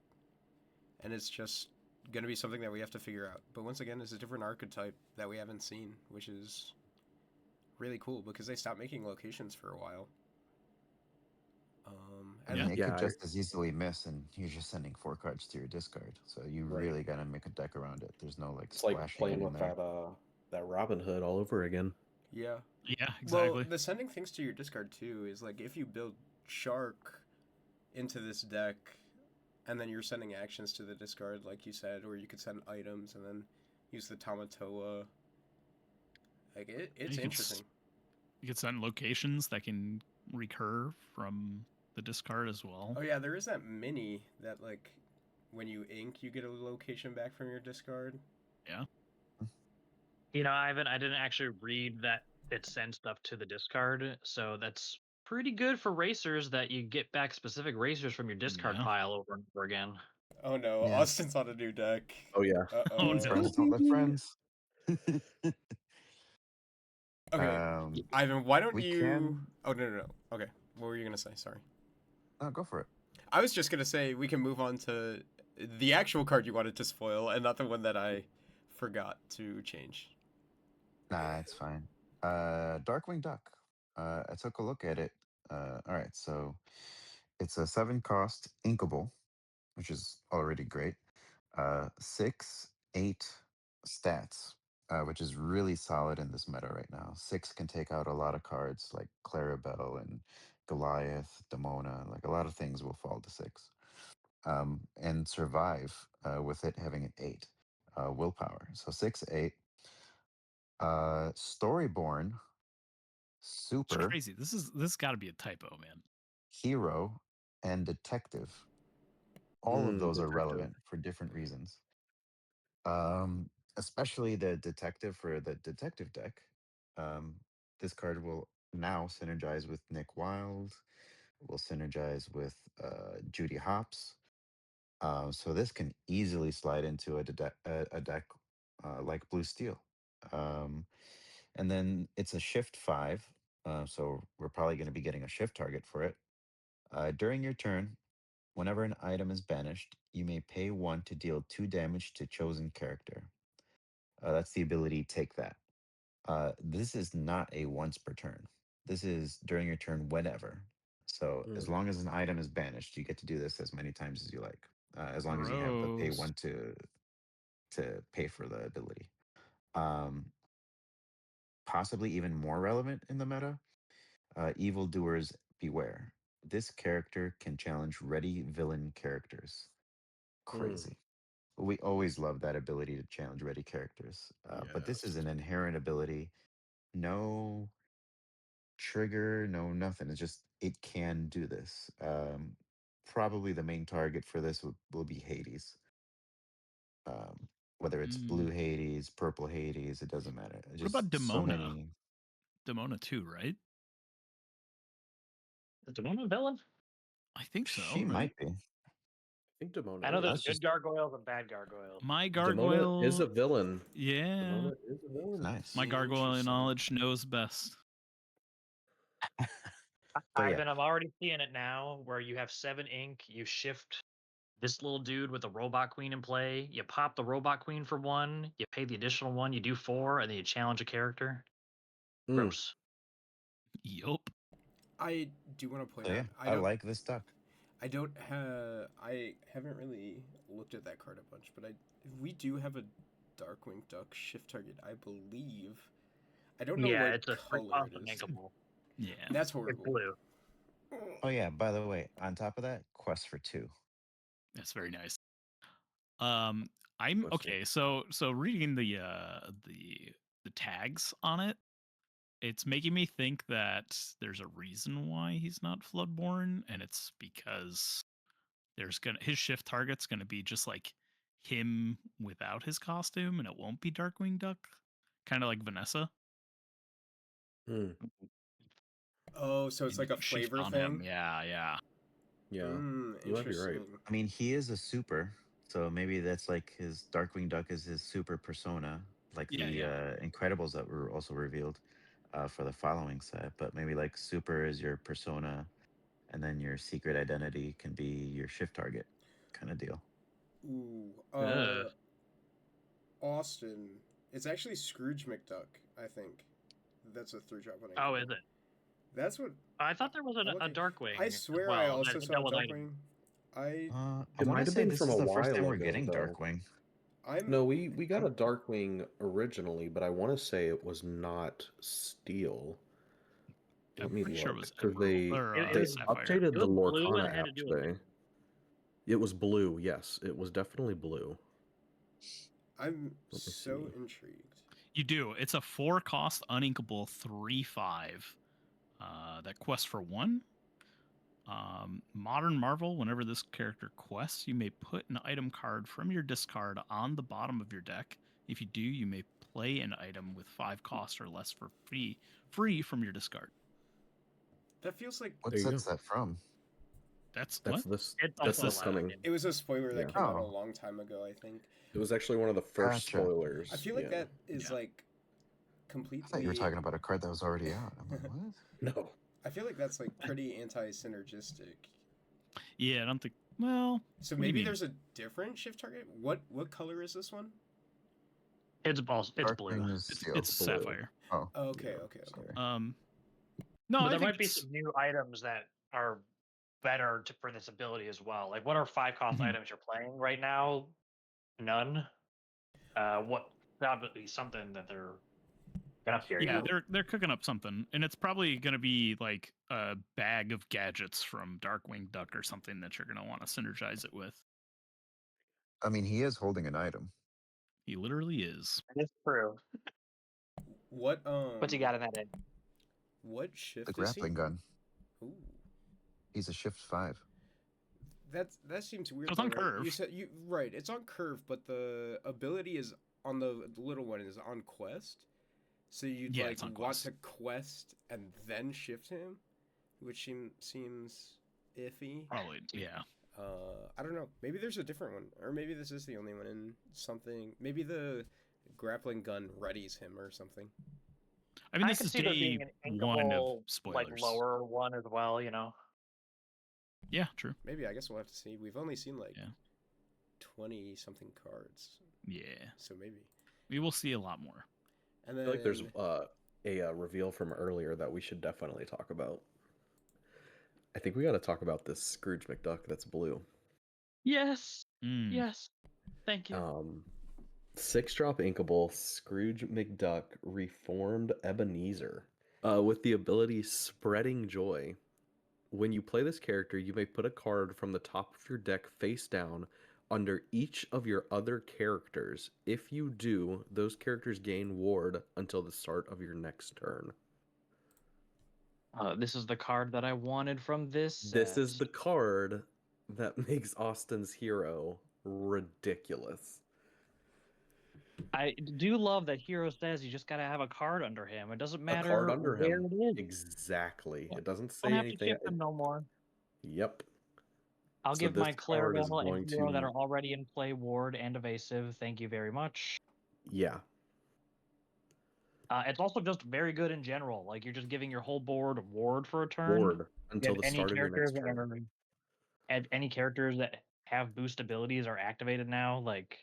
And it's just going to be something that we have to figure out. But once again, it's a different archetype that we haven't seen, which is really cool because they stopped making locations for a while. And it could just as easily miss, and you're just sending 4 cards to your discard. So you really got to make a deck around it. There's no like it's like playing with that Robin Hood all over again. Yeah, exactly. Well, the sending things to your discard too is like if you build Shark into this deck, and then you're sending actions to the discard, like you said, or you could send items and then use the Tamatoa. Like it's interesting. You could send locations that can recur from the discard as well. Oh yeah, there is that mini that like when you ink, you get a location back from your discard. Yeah. I didn't actually read that it sends stuff to the discard, so that's pretty good for racers that you get back specific racers from your discard pile over and over again. Oh no, Yeah. Austin's on a new deck. Oh yeah. Oh, no. Friends don't let friends. Okay, Ivan, why don't we you? can- Oh no. Okay, what were you gonna say? Sorry. No, go for it. I was just gonna say we can move on to the actual card you wanted to spoil, and not the one that I forgot to change. Nah, it's fine. Darkwing Duck. I took a look at it. All right, so it's a 7-cost inkable, which is already great. 6, 8 stats, which is really solid in this meta right now. 6 can take out a lot of cards like Clarabelle and Goliath, Demona. Like a lot of things will fall to 6. And survive with it having an 8 willpower. So 6, 8. Storyborn, It's super, crazy. This got to be a typo, man. hero, and detective. All of those are Detective. relevant for different reasons. Especially the detective for the detective deck. This card will now synergize with Nick Wilde, will synergize with Judy Hopps. So this can easily slide into a deck like Blue Steel. And then it's a shift 5. So we're probably going to be getting a shift target for it. During your turn, whenever an item is banished, you may pay 1 to deal 2 damage to chosen character. That's the ability Take That. This is not a once per turn. This is during your turn whenever. So as long as an item is banished, you get to do this as many times as you like. As long as you have the pay Gross. 1 to pay for the ability. Um, Possibly even more relevant in the meta, Evildoers Beware. This character can challenge ready villain characters. Crazy. We always love that ability to challenge ready characters. But this is Yes. an inherent ability. No trigger, no nothing. It's just, it can do this. Probably the main target for this will be Hades. Whether it's blue Hades, purple Hades, it doesn't matter. What about Just so Demona? many. Demona too, right? Is Demona a villain? I think so. She right? might be. I think Demona. I know there's That's good just gargoyles and bad gargoyles. My Demona gargoyle is a villain. Yeah. Demona is a villain. nice. My gargoyle Interesting. knowledge knows best. So, yeah. Ivan, I'm already seeing it now where you have 7 ink, you shift this little dude with the robot queen in play, you pop the robot queen for 1, you pay the additional 1, you do 4, and then you challenge a character. Gross. Yup. I do want to point So, yeah, out I like this duck. I don't have. I haven't really looked at that card a bunch, but we do have a Darkwing Duck shift target, I believe. I don't know Yeah, what it's a color it is. inkable. Yeah. That's It's horrible. blue. Oh yeah, by the way, on top of that, quest for 2. That's very nice. I'm Let's okay. So reading the tags on it, it's making me think that there's a reason why he's not Floodborn, and it's because his shift target's gonna be just like him without his costume, and it won't be Darkwing Duck, kind of like Vanessa. Oh, so it's And like you a can shift flavor on thing. him. Yeah. Yeah. You might be right. Interesting. I mean, he is a super, so maybe that's like his Darkwing Duck is his super persona, like the Incredibles that were also revealed for the following set. But maybe like super is your persona, and then your secret identity can be your shift target, kind of deal. Ooh. Austin. It's actually Scrooge McDuck, I think. That's a 3-drop on Oh, is it? That's what I thought there was a Darkwing. I swear as I well. also think saw that was item. Darkwing. I I want might to have say been this from is a the first time while we're ago, getting though. Darkwing. No, we got a Darkwing originally, but I want to say it was not Steel. I'm Let me pretty sure it look, was 'cause emerald or It they was sapphire. updated it the was blue and Lorcana it had app to do with today. It was blue, yes. It was definitely blue. I'm Let me so see. intrigued. You do. It's a 4-cost uninkable 3/5. That quest for 1. Modern Marvel, whenever this character quests, you may put an item card from your discard on the bottom of your deck. If you do, you may play an item with 5 cost or less for free from your discard. That feels like What There you set's go. that from? That's That's what? this. It's That's also this allowed. upcoming. it was a spoiler that Yeah. came out a Oh. long time ago, I think. It was actually one of the first Gotcha. spoilers. I feel like yeah. that is Yeah. like I thought you were completely. talking about a card that was already out. I'm like, what? No. I feel like that's like pretty anti-synergistic. Yeah, I don't think. Well, So what do you maybe mean? there's a different shift target. What color is this one? It's blue. Darkwing is steel. It's blue. sapphire. Oh, Oh, okay, Yeah, okay. No, But I there think might be some new items that are better for this ability as well. Like, what are 5-cost Mhm. items you're playing right now? None. What that would be something that they're gonna up here. Yeah, You know? they're cooking up something, and it's probably going to be like a bag of gadgets from Darkwing Duck or something that you're going to want to synergize it with. I mean, he is holding an item. He literally is. It's true. What What you got in that end? What shift The is he? grappling gun. Ooh, He's a shift 5. that seems weird. So it's on though, right? You curve. said you right. It's on curve, but the ability is on the little one is on quest. So you'd Yeah, like it's on want quest. to quest and then shift him, which seems iffy. Probably, yeah. I don't know. Maybe there's a different one, or maybe this is the only one in something. Maybe the grappling gun readies him or something. I mean, I this can is see there being day an 1 of inkable, spoilers. like lower one as well. You know. Yeah, true. Maybe I guess we'll have to see. We've only seen like Yeah. 20 something cards, Yeah, so maybe. we will see a lot more. And I then feel like there's a reveal from earlier that we should definitely talk about. I think we got to talk about this Scrooge McDuck that's blue. Yes. Mm. Yes. Thank you. 6-drop inkable Scrooge McDuck reformed Ebenezer with the ability Spreading Joy. When you play this character, you may put a card from the top of your deck face down under each of your other characters. If you do, those characters gain ward until the start of your next turn. This is the card that I wanted from this set. This is the card that makes Austin's hero ridiculous. I do love that Hero says you just gotta have a card under him. It doesn't A matter card under where him. it is. Exactly. Yeah. It doesn't Don't say have to anything. shift him no more. Yep. I'll So give my this card is Clarabelle and going Hero that to- are already in play ward and evasive. Thank you very much. Yeah. It's also just very good in general. Like you're just giving your whole board ward for a turn. Ward You until have the any start of your characters next that turn. are, and any characters that have boost abilities are activated now. Like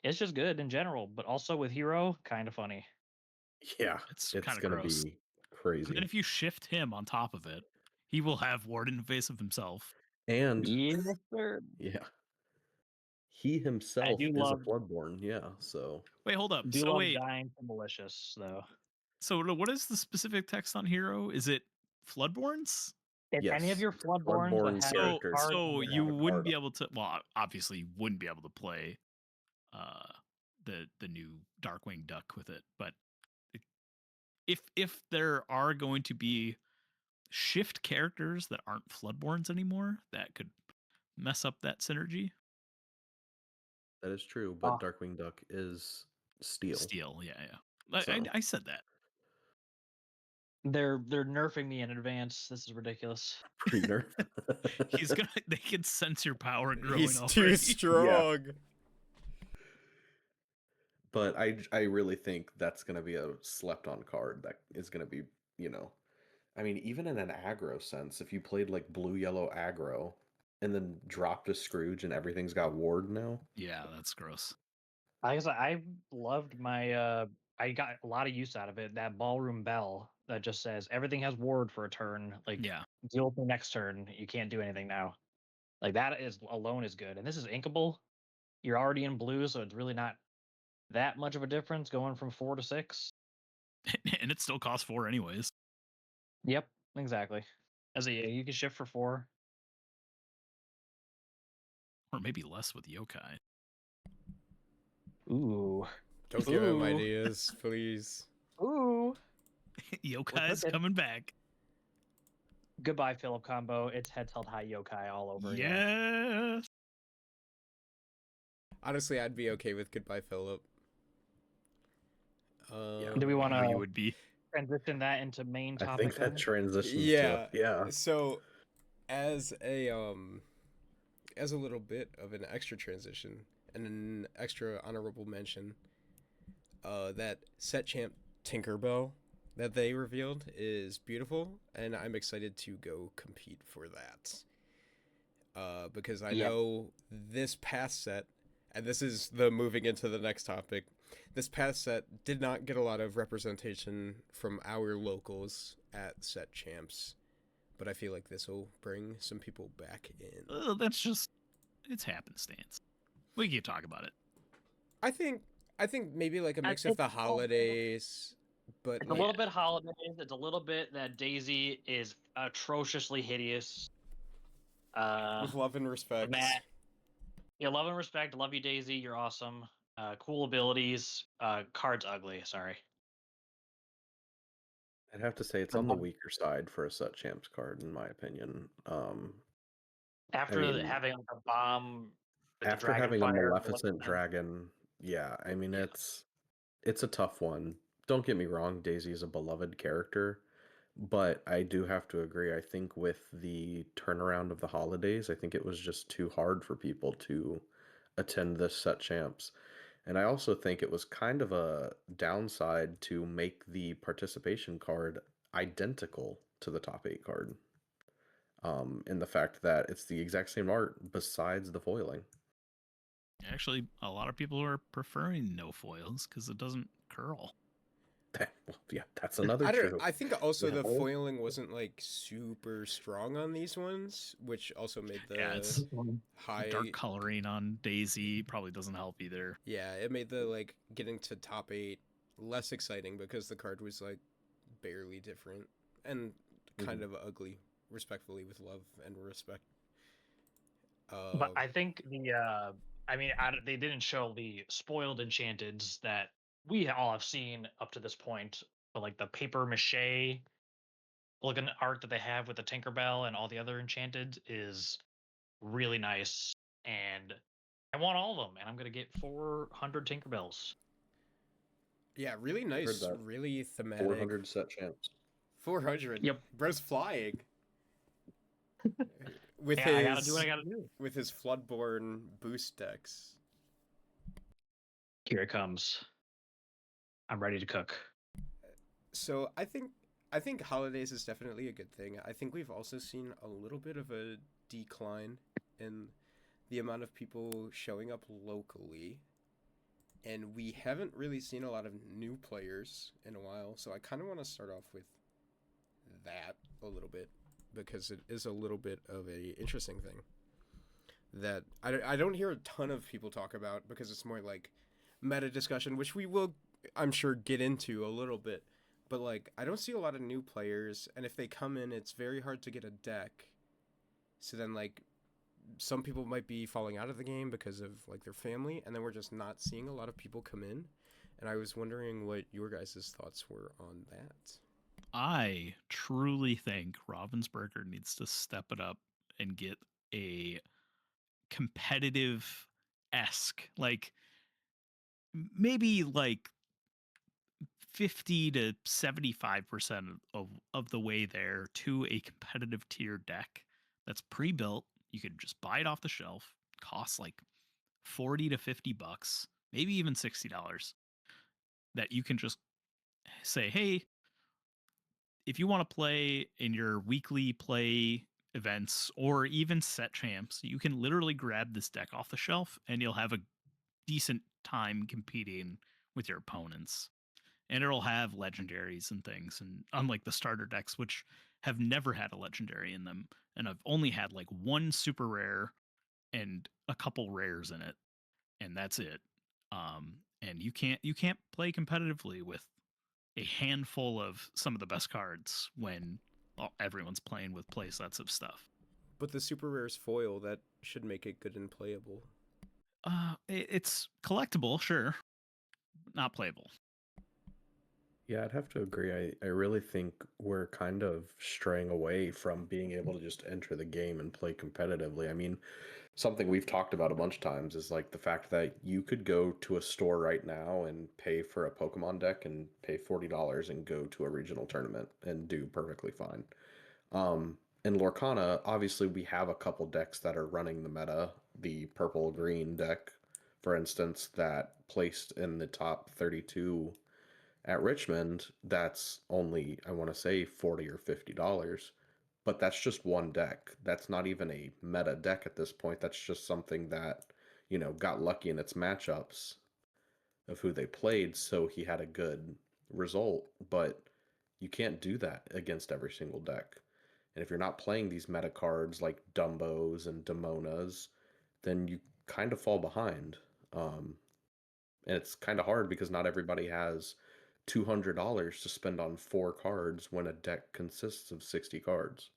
it's just good in general, but also with Hero, kind of funny. Yeah. It's It's kind of going to gross. be crazy. And then if you shift him on top of it, he will have ward in face of himself. And Yes, sir. yeah. He himself do is love- a Bloodborne, yeah. So Wait, hold up. Do So love wait, dying for malicious though. so what is the specific text on Hero? Is it Floodborns? If any of yes, your Floodborns Bloodborne that have So, characters cards so under you them, wouldn't card be up. able to. Well, obviously, you wouldn't be able to play the new Darkwing Duck with it. But if there are going to be shift characters that aren't Floodborns anymore, that could mess up that synergy. That is true, but Ah. Darkwing Duck is steel. Steel, yeah. So. I said that. they're nerfing me in advance. This is ridiculous. Pre-nerf. They can sense your power growing He's already. too strong. But I really think that's going to be a slept-on card that is going to be, I mean, even in an aggro sense, if you played like blue-yellow aggro and then dropped a Scrooge and everything's got ward now. Yeah, that's gross. I guess I loved my. I got a lot of use out of it. That ballroom bell that just says everything has ward for a turn. Like Yeah. deal with the next turn. You can't do anything now. Like that is alone is good. And this is inkable. You're already in blue, so it's really not that much of a difference going from 4 to 6. And it still costs 4 anyways. Yep, exactly. As a you can shift for 4. Or maybe less with yokai. Ooh. Don't give him Ooh. ideas, please. Ooh. Yokai's cooking. coming back. Goodbye, Philip combo. It's heads held high yokai all over again. Yes. Honestly, I'd be okay with Goodbye Philip. Do we want We to would be. transition that into main I topic think that then? transitions Yeah. to yeah. So, as a little bit of an extra transition and an extra honorable mention, that set champ Tinkerbell that they revealed is beautiful, and I'm excited to go compete for that. Because I know this past set, and this is the moving into the next topic, this past set did not get a lot of representation from our locals at set champs, but I feel like this will bring some people back in. That's just, it's happenstance. We can talk about it. I think maybe like a mix of It's the holidays, but It's like, a little bit holidays. It's a little bit that Daisy is atrociously hideous. with love and respect. Matt, yeah, love and respect. Love you, Daisy. You're awesome. Cool abilities. Card's ugly. Sorry. I'd have to say it's on the weaker side for a set champs card, in my opinion. After I mean, having a bomb, with after the dragon having a fire, Maleficent dragon, yeah, I mean Yeah. it's a tough one. Don't get me wrong, Daisy is a beloved character, but I do have to agree. I think with the turnaround of the holidays, I think it was just too hard for people to attend this set champs. And I also think it was kind of a downside to make the participation card identical to the top 8 card. In the fact that it's the exact same art besides the foiling. Actually, a lot of people are preferring no foils because it doesn't curl. Well, yeah, that's another true. I think also the Yeah. foiling wasn't like super strong on these ones, which also made the It's high dark coloring on Daisy probably doesn't help either. Yeah, it made the like getting to top 8 less exciting because the card was like barely different and kind of ugly, respectfully, with love and respect. But I think they didn't show the spoiled enchanteds that we all have seen up to this point, but like the paper mache looking art that they have with the Tinkerbell and all the other enchanted is really nice, and I want all of them, and I'm gonna get 400 Tinkerbells. Yeah, really nice, that. really thematic. 400 set champs. 400. Yep. Bro's flying. With I gotta do what I gotta do. With his Floodborn boost decks. Here it comes. I'm ready to cook. So I think holidays is definitely a good thing. I think we've also seen a little bit of a decline in the amount of people showing up locally. And we haven't really seen a lot of new players in a while, so I kind of want to start off with that a little bit because it is a little bit of a interesting thing that I don't hear a ton of people talk about because it's more like meta discussion, which we will, I'm sure, get into a little bit. But like, I don't see a lot of new players, and if they come in, it's very hard to get a deck. So then like, some people might be falling out of the game because of like their family, and then we're just not seeing a lot of people come in. And I was wondering what your guys' thoughts were on that. I truly think Ravensburger needs to step it up and get a competitive-esque, like maybe like 50 to 75% of the way there to a competitive tier deck that's pre-built. You could just buy it off the shelf, costs like 40 to 50 bucks, maybe even $60, that you can just say, hey, if you want to play in your weekly play events or even set champs, you can literally grab this deck off the shelf and you'll have a decent time competing with your opponents. And it'll have legendaries and things, and unlike the starter decks, which have never had a legendary in them, and I've only had like one super rare and a couple rares in it, and that's it. And you can't play competitively with a handful of some of the best cards when everyone's playing with play sets of stuff. But the super rare's foil, that should make it good and playable. It's collectible, sure, not playable. Yeah, I'd have to agree. I really think we're kind of straying away from being able to just enter the game and play competitively. I mean, something we've talked about a bunch of times is like the fact that you could go to a store right now and pay for a Pokemon deck and pay $40 and go to a regional tournament and do perfectly fine. In Lorcana, obviously we have a couple decks that are running the meta. The purple green deck, for instance, that placed in the top 32 at Richmond, that's only, I want to say, $40 or $50. But that's just one deck. That's not even a meta deck at this point. That's just something that, got lucky in its matchups of who they played, so he had a good result. But you can't do that against every single deck. And if you're not playing these meta cards like Dumbos and Demonas, then you kind of fall behind. And it's kind of hard because not everybody has $200 to spend on 4 cards when a deck consists of 60 cards.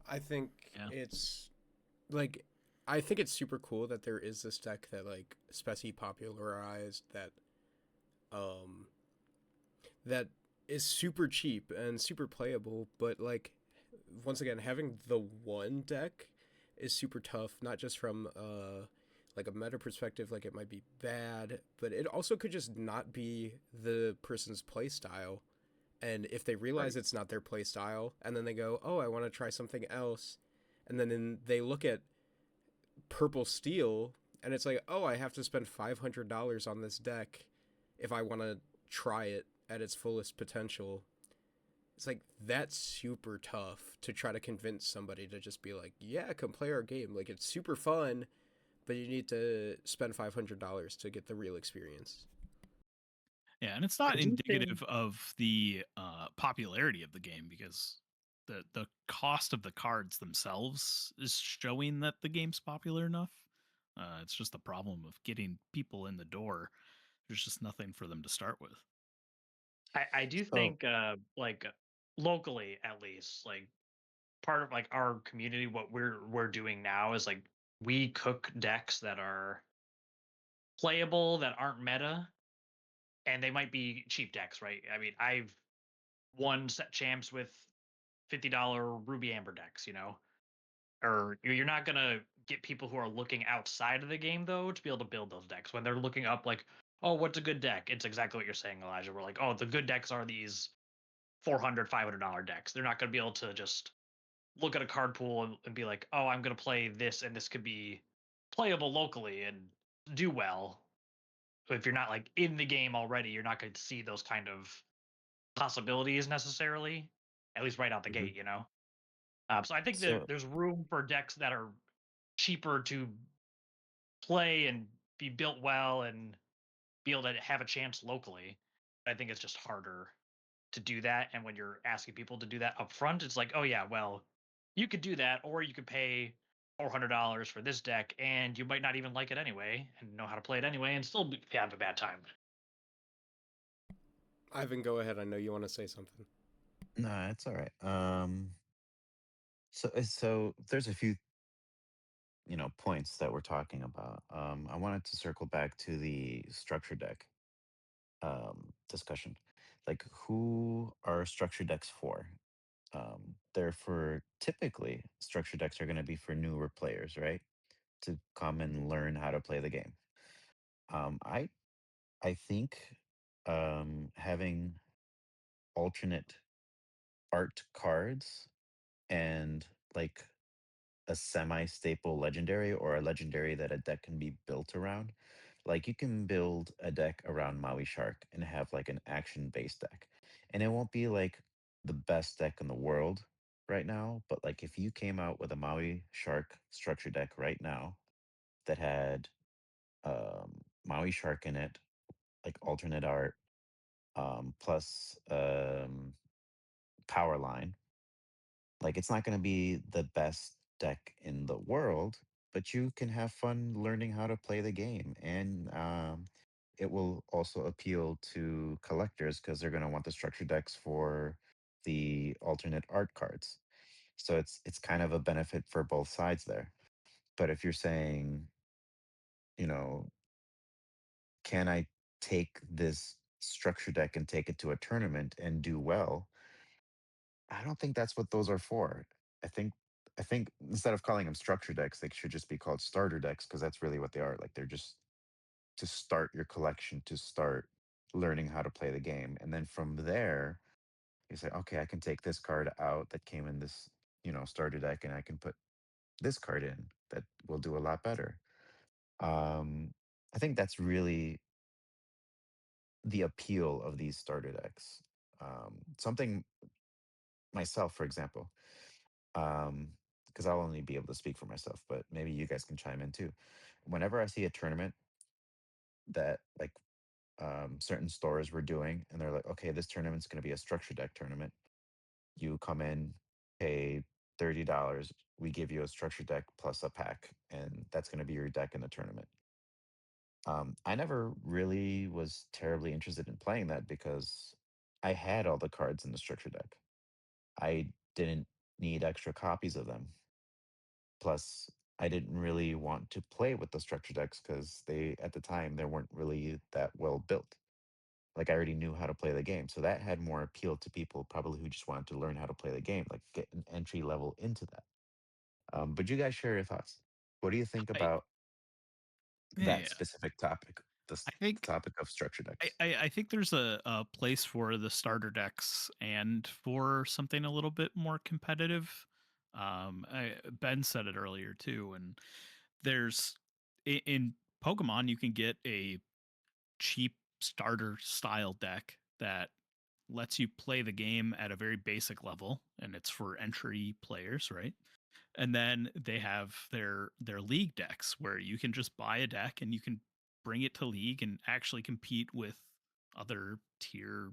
I think Yeah. it's like I think it's super cool that there is this deck that like Speci popularized um that is super cheap and super playable, but like once again having the one deck is super tough, not just from like a meta perspective, like it might be bad, but it also could just not be the person's play style. And if they realize Right. it's not their play style and then they go, "Oh, I want to try something else." And then they look at purple steel and it's like, "Oh, I have to spend $500 on this deck if I want to try it at its fullest potential." It's like that's super tough to try to convince somebody to just be like, "Yeah, come play our game. Like it's super fun, but you need to spend $500 to get the real experience." Yeah, and it's I not do think indicative of the popularity of the game because the cost of the cards themselves is showing that the game's popular enough. It's just the problem of getting people in the door. There's just nothing for them to start with. I do So, think like locally at least, like part of like our community, what we're doing now is like we cook decks that are playable that aren't meta, and they might be cheap decks, right? I mean, I've won set champs with $50 Ruby Amber decks, or you're not gonna get people who are looking outside of the game though to be able to build those decks when they're looking up like, oh, what's a good deck? It's exactly what you're saying, Elijah. We're like, oh, the good decks are these $400, $500 decks. They're not gonna be able to just look at a card pool and be like, oh, I'm gonna play this and this could be playable locally and do well. So if you're not like in the game already, you're not going to see those kind of possibilities necessarily, at least right out the Mhm. gate. So I think so there's room for decks that are cheaper to play and be built well and be able to have a chance locally. I think it's just harder to do that. And when you're asking people to do that up front, it's like, oh yeah, well, you could do that, or you could pay $400 for this deck, and you might not even like it anyway, and know how to play it anyway, and still have a bad time. Ivan, go ahead. I know you want to say something. no, it's all right. So there's a few points that we're talking about. I wanted to circle back to the structure deck discussion. Like, who are structure decks for? They're for typically structure decks are going to be for newer players, right? To come and learn how to play the game. Um, I I think having alternate art cards and like a semi-staple legendary or a legendary that a deck can be built around. Like you can build a deck around Maui Shark and have like an action-based deck. And it won't be like the best deck in the world right now, but like if you came out with a Maui Shark structure deck right now that had Maui Shark in it, like alternate art, plus power line. Like it's not going to be the best deck in the world, but you can have fun learning how to play the game, and it will also appeal to collectors because they're going to want the structure decks for the alternate art cards. So it's kind of a benefit for both sides there. But if you're saying, you know, can I take this structure deck and take it to a tournament and do well? I don't think that's what those are for. I think I think instead of calling them structure decks, they should just be called starter decks because that's really what they are. Like they're just to start your collection, to start learning how to play the game. And then from there, you say, okay, I can take this card out that came in this, starter deck, and I can put this card in that will do a lot better. I think that's really the appeal of these starter decks. Something myself, for example, because I'll only be able to speak for myself, but maybe you guys can chime in too. Whenever I see a tournament that like certain stores were doing, and they're like, okay, this tournament's going to be a structure deck tournament. You come in, pay $30. We give you a structure deck plus a pack, and that's going to be your deck in the tournament. I never really was terribly interested in playing that because I had all the cards in the structure deck. I didn't need extra copies of them. Plus, I didn't really want to play with the structure decks because at the time, they weren't really that well built. Like I already knew how to play the game. So that had more appeal to people probably who just wanted to learn how to play the game, like get an entry level into that. But you guys share your thoughts. What do you think I about that yeah, specific topic, I think topic of structure decks? I think there's a place for the starter decks and for something a little bit more competitive. Ben said it earlier too, and there's in Pokemon you can get a cheap starter style deck that lets you play the game at a very basic level, and it's for entry players, right? And then they have their league decks where you can just buy a deck and you can bring it to league and actually compete with other tier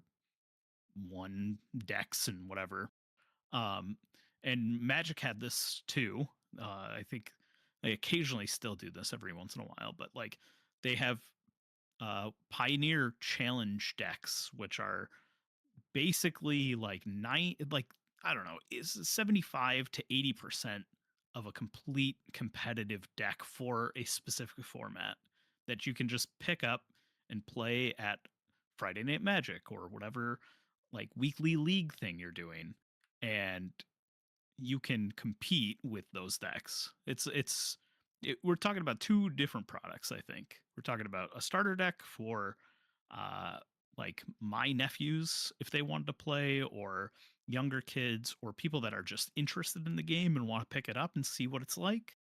1 decks and whatever. um and Magic had this too. I think they occasionally still do this every once in a while, but like they have Pioneer challenge decks, which are basically like I don't know, is 75 to 80% of a complete competitive deck for a specific format that you can just pick up and play at Friday Night Magic or whatever like weekly league thing you're doing, and you can compete with those decks. We're talking about two different products. I think we're talking about a starter deck for uh like my nephews if they wanted to play, or younger kids, or people that are just interested in the game and want to pick it up and see what it's like.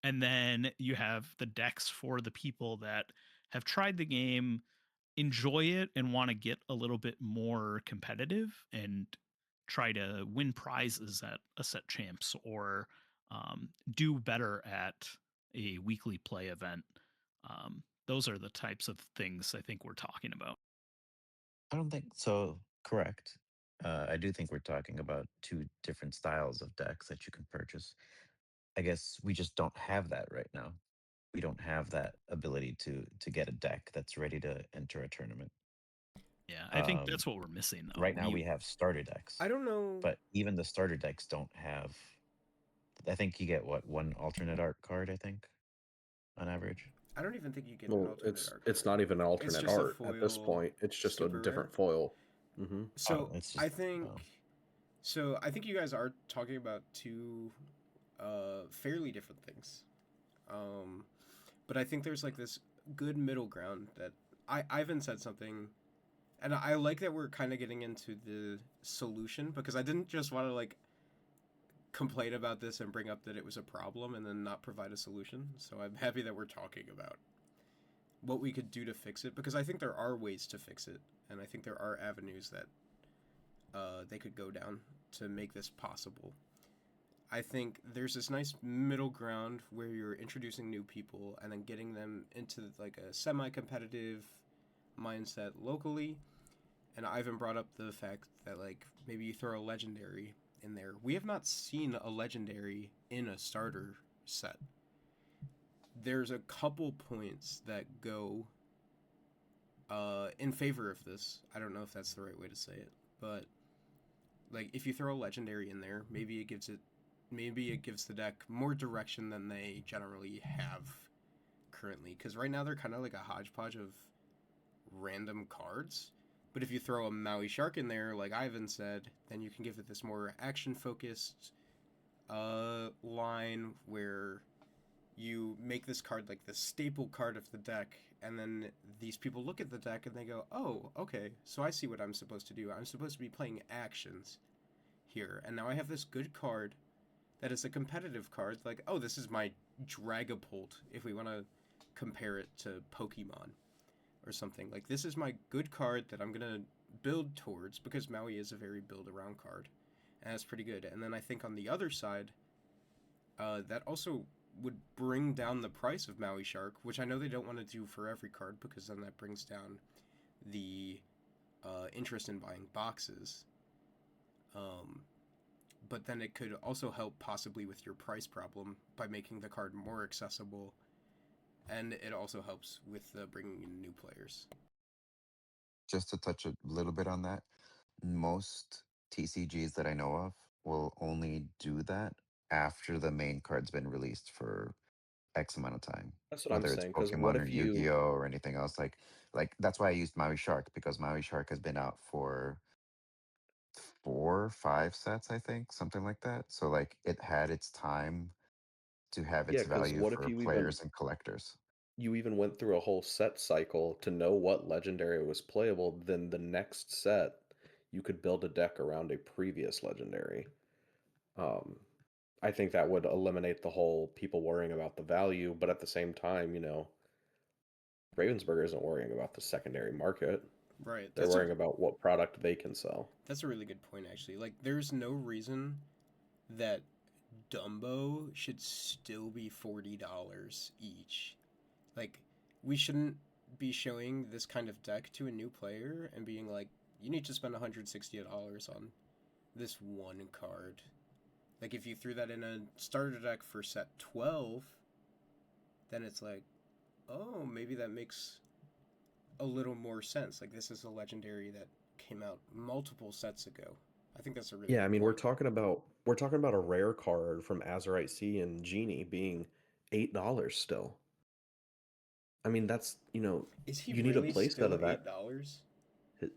And then you have the decks for the people that have tried the game, enjoy it, and want to get a little bit more competitive and try to win prizes at a set champs, or do better at a weekly play event. Those are the types of things I think we're talking about. I don't think so. Correct. I do think we're talking about two different styles of decks that you can purchase. I guess we just don't have that right now. We don't have that ability to get a deck that's ready to enter a tournament. Yeah, I think Um, that's what we're missing though. right now we have starter decks, I don't know. but even the starter decks don't have. I think you get what, one alternate art card, I think, on average. I don't even think you get an Well, alternate art it's card. not even an It's alternate just a art at this foil, point. It's just a super rare. different foil. Mm-hmm. Oh, So it's I just think, oh. you guys are talking about two fairly different things. Um, but I think there's like this good middle ground that Ivan said something, and I like that we're kind of getting into the solution, because I didn't just want to like complain about this and bring up that it was a problem and then not provide a solution. So I'm happy that we're talking about what we could do to fix it, because I think there are ways to fix it, and I think there are avenues that they could go down to make this possible. I think there's this nice middle ground where you're introducing new people and then getting them into like a semi-competitive mindset locally. And Ivan brought up the fact that like maybe you throw a legendary in there. We have not seen a legendary in a starter set. There's a couple points that go in favor of this. I don't know if that's the right way to say it, but like if you throw a legendary in there, maybe it gives the deck more direction than they generally have currently. Because right now they're kind of like a hodgepodge of random cards. But if you throw a Maui Shark in there, like Ivan said, then you can give it this more action focused line where you make this card like the staple card of the deck, and then these people look at the deck and they go, oh, okay, so I see what I'm supposed to do. I'm supposed to be playing actions here, and now I have this good card that is a competitive card. Like, oh, this is my Dragapult, if we want to compare it to Pokemon or something. Like, this is my good card that I'm going to build towards, because Maui is a very build around card, and that's pretty good. And then I think on the other side, that also would bring down the price of Maui Shark, which I know they don't want to do for every card, because then that brings down the interest in buying boxes. But then it could also help possibly with your price problem by making the card more accessible, and it also helps with bringing in new players. Just to touch a little bit on that, most TCGs that I know of will only do that after the main card's been released for X amount of time, That's what I'm whether it's saying. Because what Pokemon or if you Yu-Gi-Oh or anything else. Like that's why I used Maui Shark, because Maui Shark has been out for 4, 5 sets, I think, something like that. So like it had its time to have yeah, its because value what if for you even players and collectors. you even went through a whole set cycle to know what legendary was playable, then the next set you could build a deck around a previous legendary. Um, I think that would eliminate the whole people worrying about the value, but at the same time, Ravensburger isn't worrying about the secondary market. Right. They're worrying about what product they can sell. That's a really good point, actually. Like, there's no reason that Dumbo should still be $40 each. Like, we shouldn't be showing this kind of deck to a new player and being like, you need to spend $160 on this one card. Like, if you threw that in a starter deck for set 12, then it's like, oh, maybe that makes a little more sense. Like, this is a legendary that came out multiple sets ago. I think that's a really Yeah, I good mean, point. we're talking about a rare card from Azurite Sea and Genie being $8 still. I mean, that's, Is he you need a really playset still of that. $8?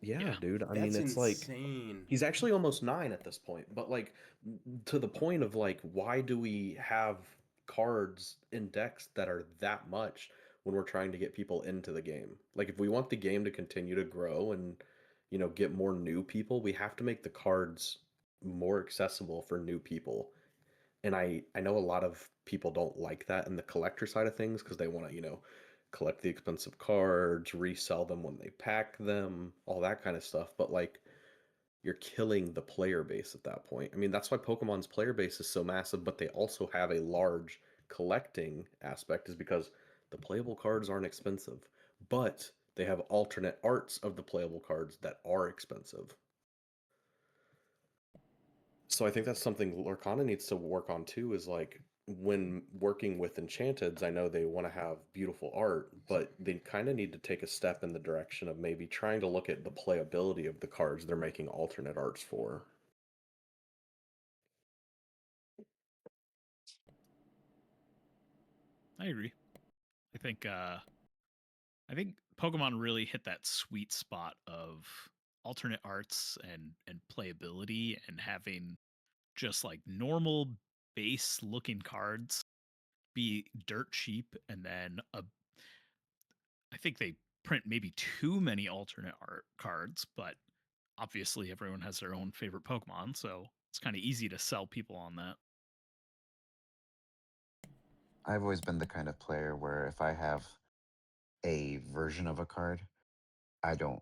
Yeah, Yeah. dude. I mean, That's it's like insane. he's actually almost 9 at this point. But like to the point of like why do we have cards in decks that are that much when we're trying to get people into the game? Like if we want the game to continue to grow and get more new people, we have to make the cards more accessible for new people. And I know a lot of people don't like that in the collector side of things because they want to, collect the expensive cards, resell them when they pack them, all that kind of stuff. But like you're killing the player base at that point. I mean, that's why Pokemon's player base is so massive, but they also have a large collecting aspect is because the playable cards aren't expensive, but they have alternate arts of the playable cards that are expensive. So I think that's something Lorcana needs to work on too, is like when working with Enchanteds, I know they want to have beautiful art, but they kind of need to take a step in the direction of maybe trying to look at the playability of the cards they're making alternate arts for. I agree. I think Pokemon really hit that sweet spot of alternate arts and playability, and having just like normal base looking cards be dirt cheap, and then I think they print maybe too many alternate art cards, but obviously everyone has their own favorite Pokemon, so it's kind of easy to sell people on that. I've always been the kind of player where if I have a version of a card, I don't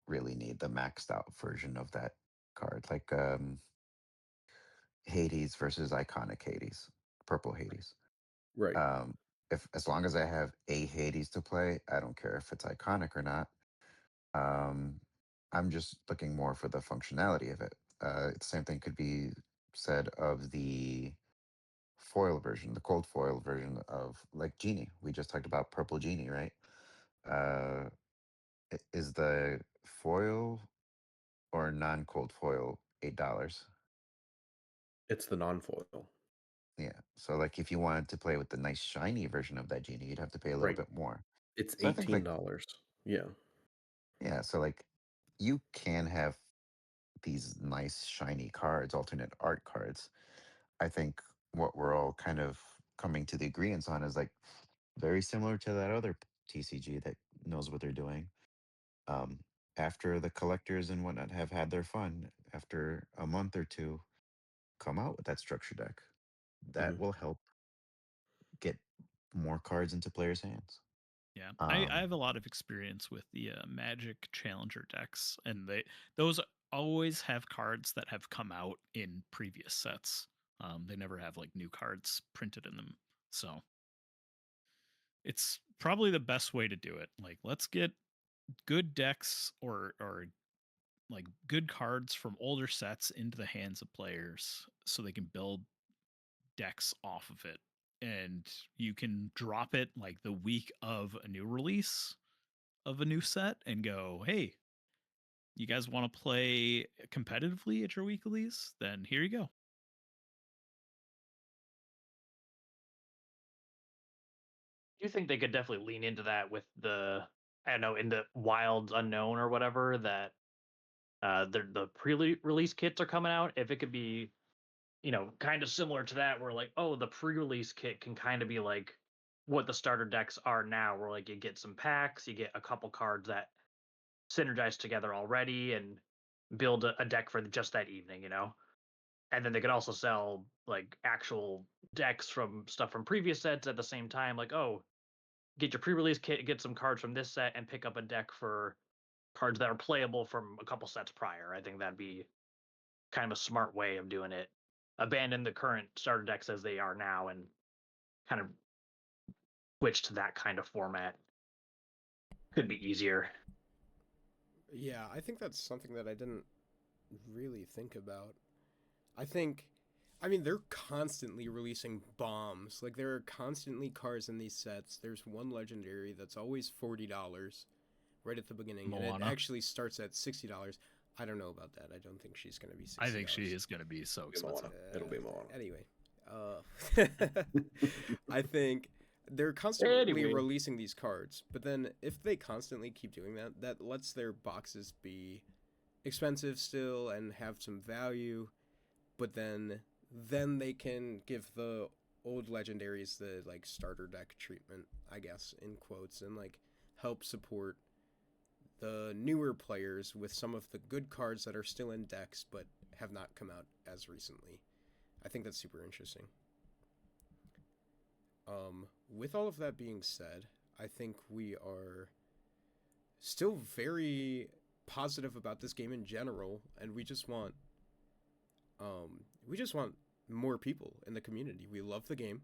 really need the maxed out version of that card. Like Hades versus Iconic Hades, Purple Hades. Right. Um, if as long as I have a Hades to play, I don't care if it's iconic or not. Um, I'm just looking more for the functionality of it. The same thing could be said of the foil version, the cold foil version of like Genie. We just talked about Purple Genie, right? Is the foil or non-cold foil $8. It's the non-foil. Yeah. So like if you wanted to play with the nice shiny version of that genie, you'd have to pay a little Right. bit more. It's So I think like $18. Yeah. yeah, so like you can have these nice shiny cards, alternate art cards. I think what we're all kind of coming to the agreements on is like very similar to that other TCG that knows what they're doing. Um, after the collectors and whatnot have had their fun, after a month or two, come out with that structure deck. That Mhm. will help get more cards into players' hands. Yeah, I Um, have a lot of experience with the Magic Challenger decks, and those always have cards that have come out in previous sets. They never have like new cards printed in them, so it's probably the best way to do it. Like, let's get good decks or like good cards from older sets into the hands of players, so they can build decks off of it, and you can drop it like the week of a new release of a new set and go, hey, you guys want to play competitively at your weeklies? Then here you go. Do you think they could definitely lean into that with the, I don't know, in the Wilds Unknown or whatever, that the pre-release kits are coming out? If it could be, kind of similar to that, where like, oh, the pre-release kit can kind of be like what the starter decks are now, where like you get some packs, you get a couple cards that synergize together already and build a deck for just that evening, and then they could also sell like actual decks from stuff from previous sets at the same time, like, oh, get your pre-release kit, get some cards from this set, and pick up a deck for cards that are playable from a couple sets prior. I think that'd be kind of a smart way of doing it. Abandon the current starter decks as they are now and kind of switch to that kind of format. Could be easier. Yeah, I think that's something that I didn't really think about. I think, I mean, they're constantly releasing bombs. Like, there are constantly cards in these sets. There's one legendary that's always $40 right at the beginning, and it Moana. actually starts at $60. I don't know about that. I don't think she's going to be $60. I think she is going to be so expensive. It'll be Moana. Anyway, I think they're constantly Anyway. releasing these cards, but then if they constantly keep doing that, that lets their boxes be expensive still and have some value, but then they can give the old legendaries the like starter deck treatment, I guess, in quotes, and like help support the newer players with some of the good cards that are still in decks but have not come out as recently. I think that's super interesting. With all of that being said, I think we are still very positive about this game in general, and we just want more people in the community. We love the game,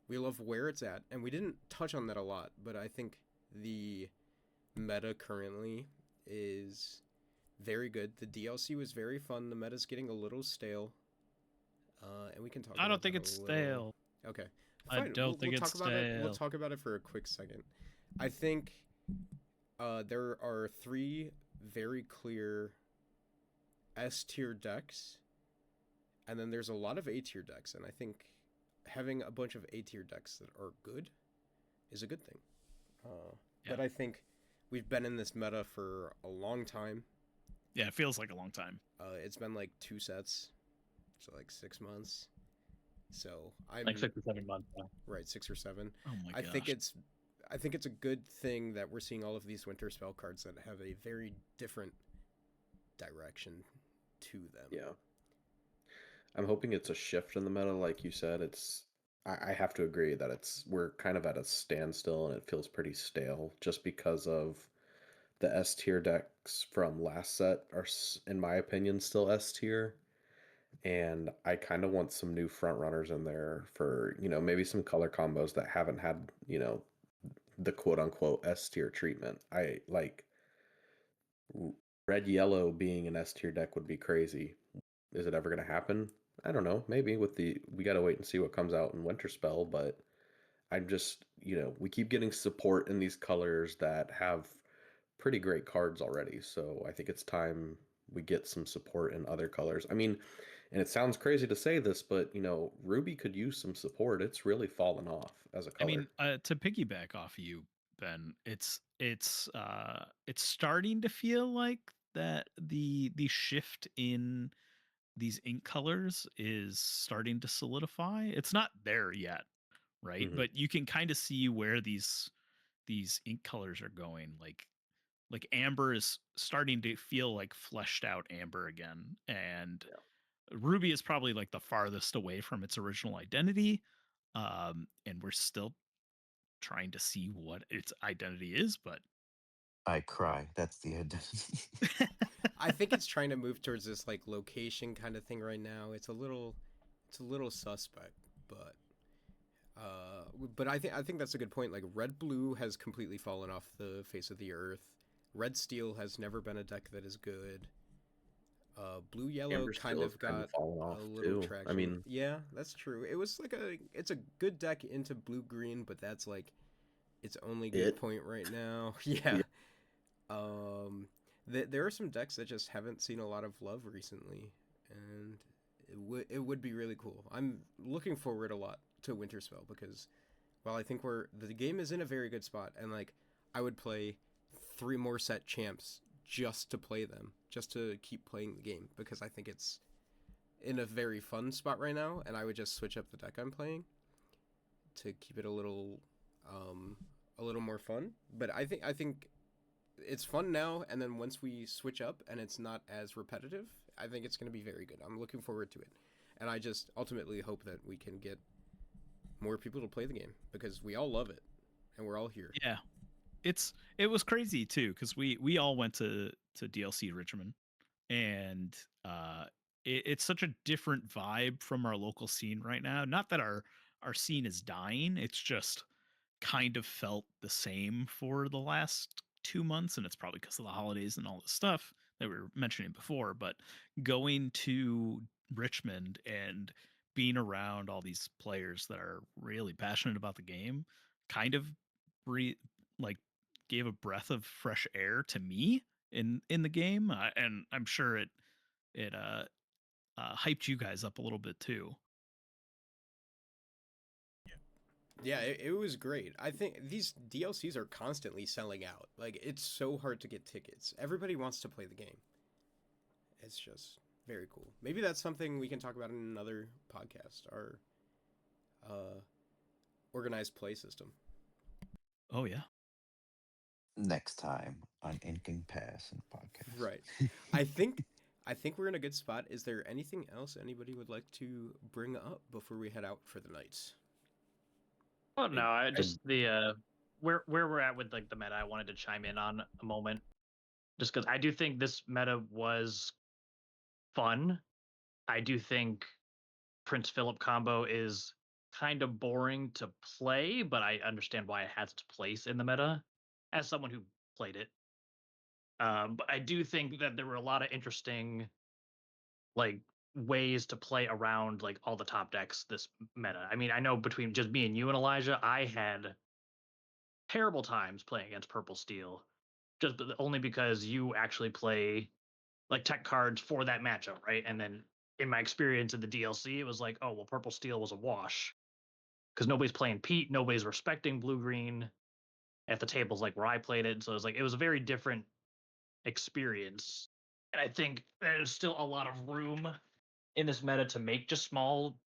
we love where it's at, and we didn't touch on that a lot, but I think the meta currently is very good. The DLC was very fun. The meta's getting a little stale, and we can talk. I about don't think that it's a little. stale. Okay, I fine. don't think we'll it's talk about it. We'll stale. talk about it for a quick second. I think there are three very clear S tier decks, and then there's a lot of A tier decks, and I think having a bunch of A tier decks that are good is a good thing. Yeah. But I think we've been in this meta for a long time. Yeah, it feels like a long time. It's been like 2 sets, so like 6 months. So I'm Like 6 or 7 months now. right, 6 or 7. Oh my I gosh. think it's a good thing that we're seeing all of these winter spell cards that have a very different direction to them. Yeah. I'm hoping it's a shift in the meta, like you said. I have to agree that we're kind of at a standstill and it feels pretty stale just because of the S tier decks from last set are, in my opinion, still S tier. And I kind of want some new front runners in there for, maybe some color combos that haven't had, the quote unquote S tier treatment. I like red yellow being an S tier deck would be crazy. Is it ever going to happen? I don't know. Maybe we got to wait and see what comes out in winter spell, but I'm just, we keep getting support in these colors that have pretty great cards already. So I think it's time we get some support in other colors. I mean, and it sounds crazy to say this, but Ruby could use some support. It's really fallen off as a I color. mean, to piggyback off of you, Ben, it's starting to feel like that the shift in these ink colors is starting to solidify. It's not there yet, right? Mhm. But you can kind of see where these ink colors are going. Like amber is starting to feel like fleshed out amber again, and Ruby is probably like the farthest away from its original identity. And we're still trying to see what its identity is, but I cry. That's the identity. I think it's trying to move towards this like location kind of thing right now. It's a little suspect, but I think that's a good point. Like red blue has completely fallen off the face of the earth. Red steel has never been a deck that is good. Blue yellow Amber kind Steel has of kind got of fallen a off little too. traction. I mean, yeah, that's true. It was like it's a good deck into blue green, but that's like its only good point right now. Yeah. Yeah. There are some decks that just haven't seen a lot of love recently, and it would be really cool. I'm looking forward a lot to Winterspell because while I think the game is in a very good spot, and like I would play 3 more set champs just to play them, just to keep playing the game because I think it's in a very fun spot right now, and I would just switch up the deck I'm playing to keep it a little more fun. But I think it's fun now, and then once we switch up and it's not as repetitive, I think it's going to be very good. I'm looking forward to it, and I just ultimately hope that we can get more people to play the game because we all love it, and we're all here. yeah, it was crazy too because we all went to DLC Richmond, and it's such a different vibe from our local scene right now. Not that our scene is dying, it's just kind of felt the same for the last 2 months, and it's probably because of the holidays and all this stuff that we were mentioning before. But going to Richmond and being around all these players that are really passionate about the game kind of breathe, like gave a breath of fresh air to me in the game, and I'm sure it hyped you guys up a little bit too. Yeah, it was great. I think these DLCs are constantly selling out. Like it's so hard to get tickets. Everybody wants to play the game. It's just very cool. Maybe that's something we can talk about in another podcast. Our organized play system. Oh yeah. Next time on Inking Pass and podcast. Right. I think we're in a good spot. Is there anything else anybody would like to bring up before we head out for the night? Oh no, I just the where we're at with like the meta. I wanted to chime in on a moment, just because I do think this meta was fun. I do think Prince Philip combo is kind of boring to play, but I understand why it has its place in the meta as someone who played it. But I do think that there were a lot of interesting like ways to play around like all the top decks this meta. I mean, I know between just me and you and Elijah, I had terrible times playing against Purple Steel, only because you actually play like tech cards for that matchup, right? And then in my experience in the DLC, it was like, oh well, Purple Steel was a wash because nobody's playing Pete, nobody's respecting blue green at the tables like where I played it. So it was like it was a very different experience, and I think there's still a lot of room in this meta to make just small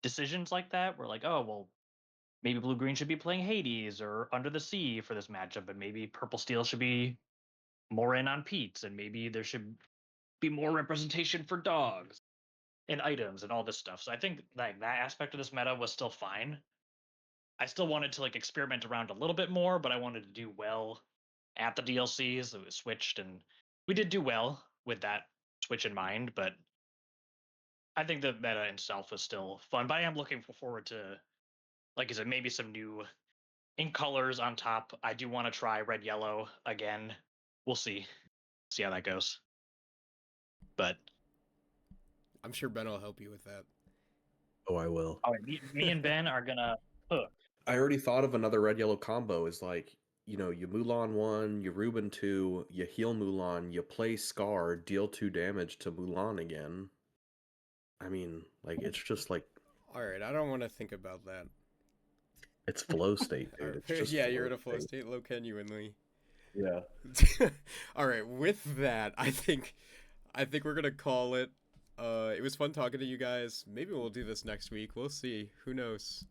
decisions like that. Where like, oh well, maybe blue green should be playing Hades or Under the Sea for this matchup, and maybe Purple Steel should be more in on Pete's, and maybe there should be more representation for dogs and items and all this stuff. So I think like that aspect of this meta was still fine. I still wanted to like experiment around a little bit more, but I wanted to do well at the DLCs. So it switched, and we did do well with that switch in mind. But I think the meta itself was still fun. But I am looking forward to, like I said, maybe some new ink colors on top. I do want to try red yellow again. We'll see how that goes. But I'm sure Ben will help you with that. Oh, I will. all right, me and Ben are gonna. I already thought of another red yellow combo. Is like you know, you Mulan 1, you Ruben 2, you heal Mulan, you play Scar, deal 2 damage to Mulan again. I mean, like, it's just like, All right, I don't want to think about that. it's flow state, All dude. right, It's just yeah, you're in a flow flow state. state, low genuinely. Yeah. All right, with that, I think we're gonna call it. It was fun talking to you guys. Maybe we'll do this next week. We'll see. Who knows?